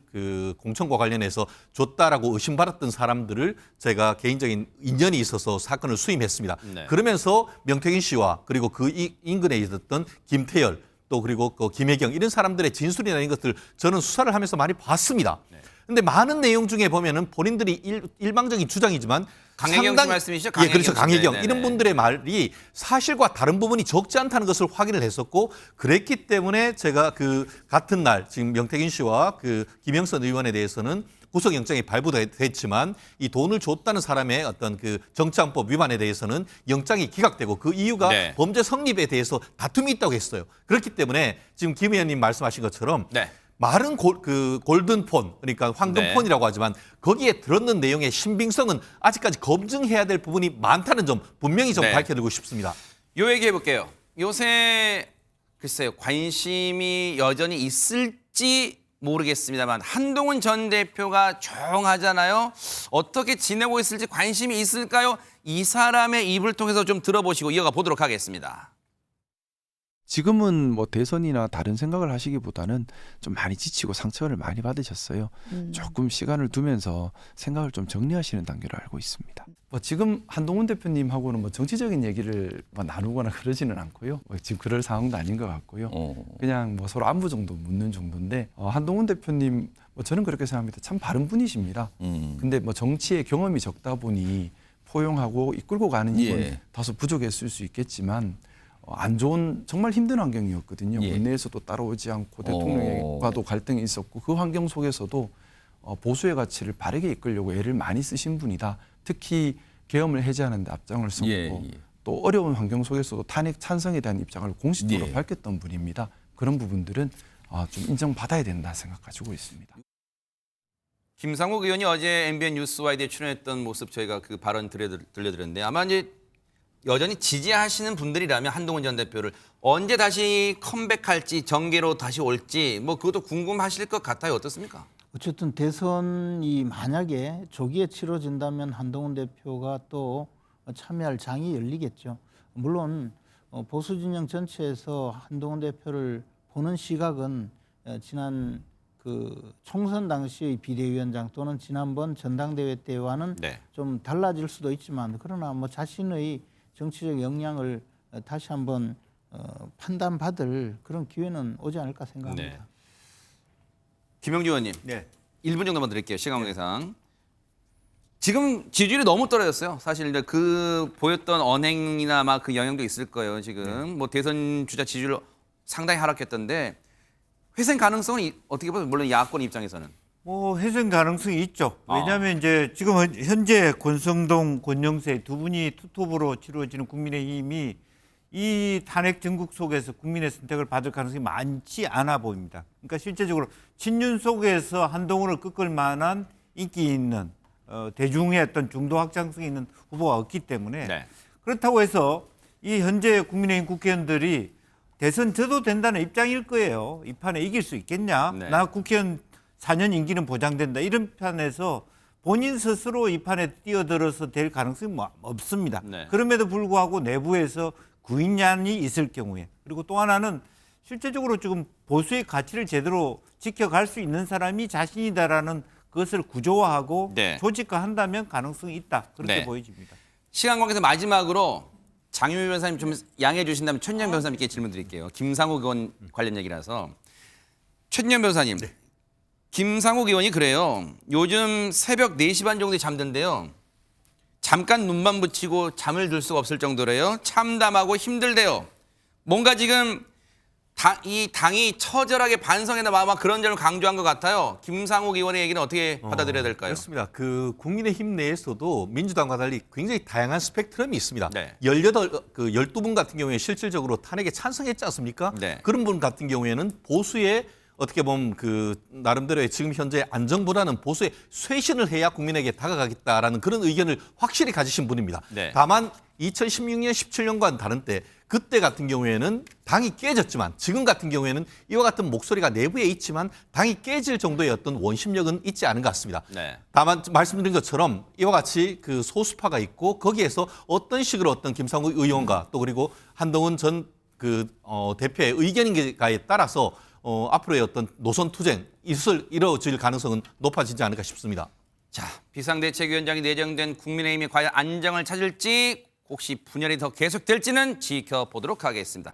공천과 관련해서 줬다라고 의심받았던 사람들을 제가 개인적인 인연이 있어서 사건을 수임했습니다. 네. 그러면서 명태균 씨와 그리고 그 인근에 있었던 김태열 또 그리고 김혜경 이런 사람들의 진술이나 이런 것들 저는 수사를 하면서 많이 봤습니다. 그런데 많은 내용 중에 보면은 본인들이 일방적인 주장이지만 강혜경 씨 말씀이시죠? 예, 그렇죠. 강혜경. 네네네. 이런 분들의 말이 사실과 다른 부분이 적지 않다는 것을 확인을 했었고 그랬기 때문에 제가 그 같은 날 지금 명태균 씨와 김영선 의원에 대해서는 구속영장이 발부됐지만 이 돈을 줬다는 사람의 어떤 정치안법 위반에 대해서는 영장이 기각되고 그 이유가 범죄 성립에 대해서 다툼이 있다고 했어요. 그렇기 때문에 지금 김 의원님 말씀하신 것처럼 말은 골든폰, 그러니까 황금폰이라고 하지만 거기에 들었는 내용의 신빙성은 아직까지 검증해야 될 부분이 많다는 점 분명히 좀 밝혀드리고 싶습니다. 요 얘기 해볼게요. 요새 글쎄요 관심이 여전히 있을지 모르겠습니다만 한동훈 전 대표가 조용하잖아요. 어떻게 지내고 있을지 관심이 있을까요? 이 사람의 입을 통해서 좀 들어보시고 이어가 보도록 하겠습니다. 지금은 뭐 대선이나 다른 생각을 하시기보다는 좀 많이 지치고 상처를 많이 받으셨어요. 조금 시간을 두면서 생각을 좀 정리하시는 단계로 알고 있습니다. 뭐 지금 한동훈 대표님하고는 뭐 정치적인 얘기를 뭐 나누거나 그러지는 않고요. 뭐 지금 그럴 상황도 아닌 것 같고요. 그냥 뭐 서로 안부 정도 묻는 정도인데 한동훈 대표님 뭐 저는 그렇게 생각합니다. 참 바른 분이십니다. 근데 뭐 정치에 경험이 적다 보니 포용하고 이끌고 가는 힘은 다소 부족했을 수 있겠지만 안 좋은 정말 힘든 환경이었거든요. 원내에서도 따라오지 않고 대통령과도 갈등이 있었고 그 환경 속에서도 보수의 가치를 바르게 이끌려고 애를 많이 쓰신 분이다. 특히 계엄을 해제하는 데 앞장을 섰고 또 어려운 환경 속에서도 탄핵 찬성에 대한 입장을 공식적으로 밝혔던 분입니다. 그런 부분들은 좀 인정받아야 된다 생각 가지고 있습니다. 김상욱 의원이 어제 MBN 뉴스와이드에 출연했던 모습 저희가 그 발언 들려드렸는데 아마 이제 여전히 지지하시는 분들이라면 한동훈 전 대표를 언제 다시 컴백할지 정계로 다시 올지 뭐 그것도 궁금하실 것 같아요. 어떻습니까? 어쨌든 대선이 만약에 조기에 치러진다면 한동훈 대표가 또 참여할 장이 열리겠죠. 물론 보수 진영 전체에서 한동훈 대표를 보는 시각은 지난 총선 당시의 비대위원장 또는 지난번 전당대회 때와는 좀 달라질 수도 있지만 그러나 뭐 자신의 정치적 역량을 다시 한번 판단받을 그런 기회는 오지 않을까 생각합니다. 김영주 의원님, 1분 정도만 드릴게요. 시간 관계상. 지금 지지율이 너무 떨어졌어요. 사실 그 보였던 언행이나 막 그 영향도 있을 거예요. 지금 뭐 대선 주자 지지율 상당히 하락했던데 회생 가능성은 어떻게 보세요? 물론 야권 입장에서는. 뭐 회생 가능성이 있죠. 왜냐하면 이제 지금 현재 권성동, 권영세 두 분이 투톱으로 치러지는 국민의힘이 이 탄핵 전국 속에서 국민의 선택을 받을 가능성이 많지 않아 보입니다. 그러니까 실제적으로 친윤 속에서 한동훈을 꺾을 만한 인기 있는 대중의 어떤 중도 확장성이 있는 후보가 없기 때문에 그렇다고 해서 이 현재 국민의힘 국회의원들이 대선 져도 된다는 입장일 거예요. 이 판에 이길 수 있겠냐? 나 국회의원 4년 임기는 보장된다. 이런 판에서 본인 스스로 이 판에 뛰어들어서 될 가능성이 없습니다. 네. 그럼에도 불구하고 내부에서 구인난이 있을 경우에 그리고 또 하나는 실제적으로 지금 보수의 가치를 제대로 지켜갈 수 있는 사람이 자신이다라는 그것을 구조화하고 네. 조직화한다면 가능성이 있다. 그렇게 네. 보여집니다. 시간 관계에서 마지막으로 장유미 변호사님 좀 양해해 주신다면 최진영 변호사님께 질문 드릴게요. 김상욱 의원 관련 얘기라서. 최진영 변호사님. 김상욱 의원이 그래요. 요즘 새벽 4시 반 정도에 잠든대요. 잠깐 눈만 붙이고 잠을 들 수가 없을 정도래요. 참담하고 힘들대요. 뭔가 지금 이 당이 처절하게 반성해나 마마 그런 점을 강조한 것 같아요. 김상욱 의원의 얘기는 어떻게 받아들여야 될까요? 그렇습니다. 그 국민의힘 내에서도 민주당과 달리 굉장히 다양한 스펙트럼이 있습니다. 네. 12분 같은 경우에 실질적으로 탄핵에 찬성했지 않습니까? 네. 그런 분 같은 경우에는 보수의 어떻게 보면 그 나름대로의 지금 현재 안정보다는 보수의 쇄신을 해야 국민에게 다가가겠다라는 그런 의견을 확실히 가지신 분입니다. 네. 다만 2016년, 17년과는 다른 때 그때 같은 경우에는 당이 깨졌지만 지금 같은 경우에는 이와 같은 목소리가 내부에 있지만 당이 깨질 정도의 어떤 원심력은 있지 않은 것 같습니다. 네. 다만 말씀드린 것처럼 이와 같이 그 소수파가 있고 거기에서 어떤 식으로 어떤 김상욱 의원과 또 그리고 한동훈 전 그 대표의 의견인가에 따라서 앞으로의 어떤 노선 투쟁 이루어질 가능성은 높아지지 않을까 싶습니다. 자, 비상대책위원장이 내정된 국민의힘이 과연 안정을 찾을지 혹시 분열이 더 계속될지는 지켜보도록 하겠습니다.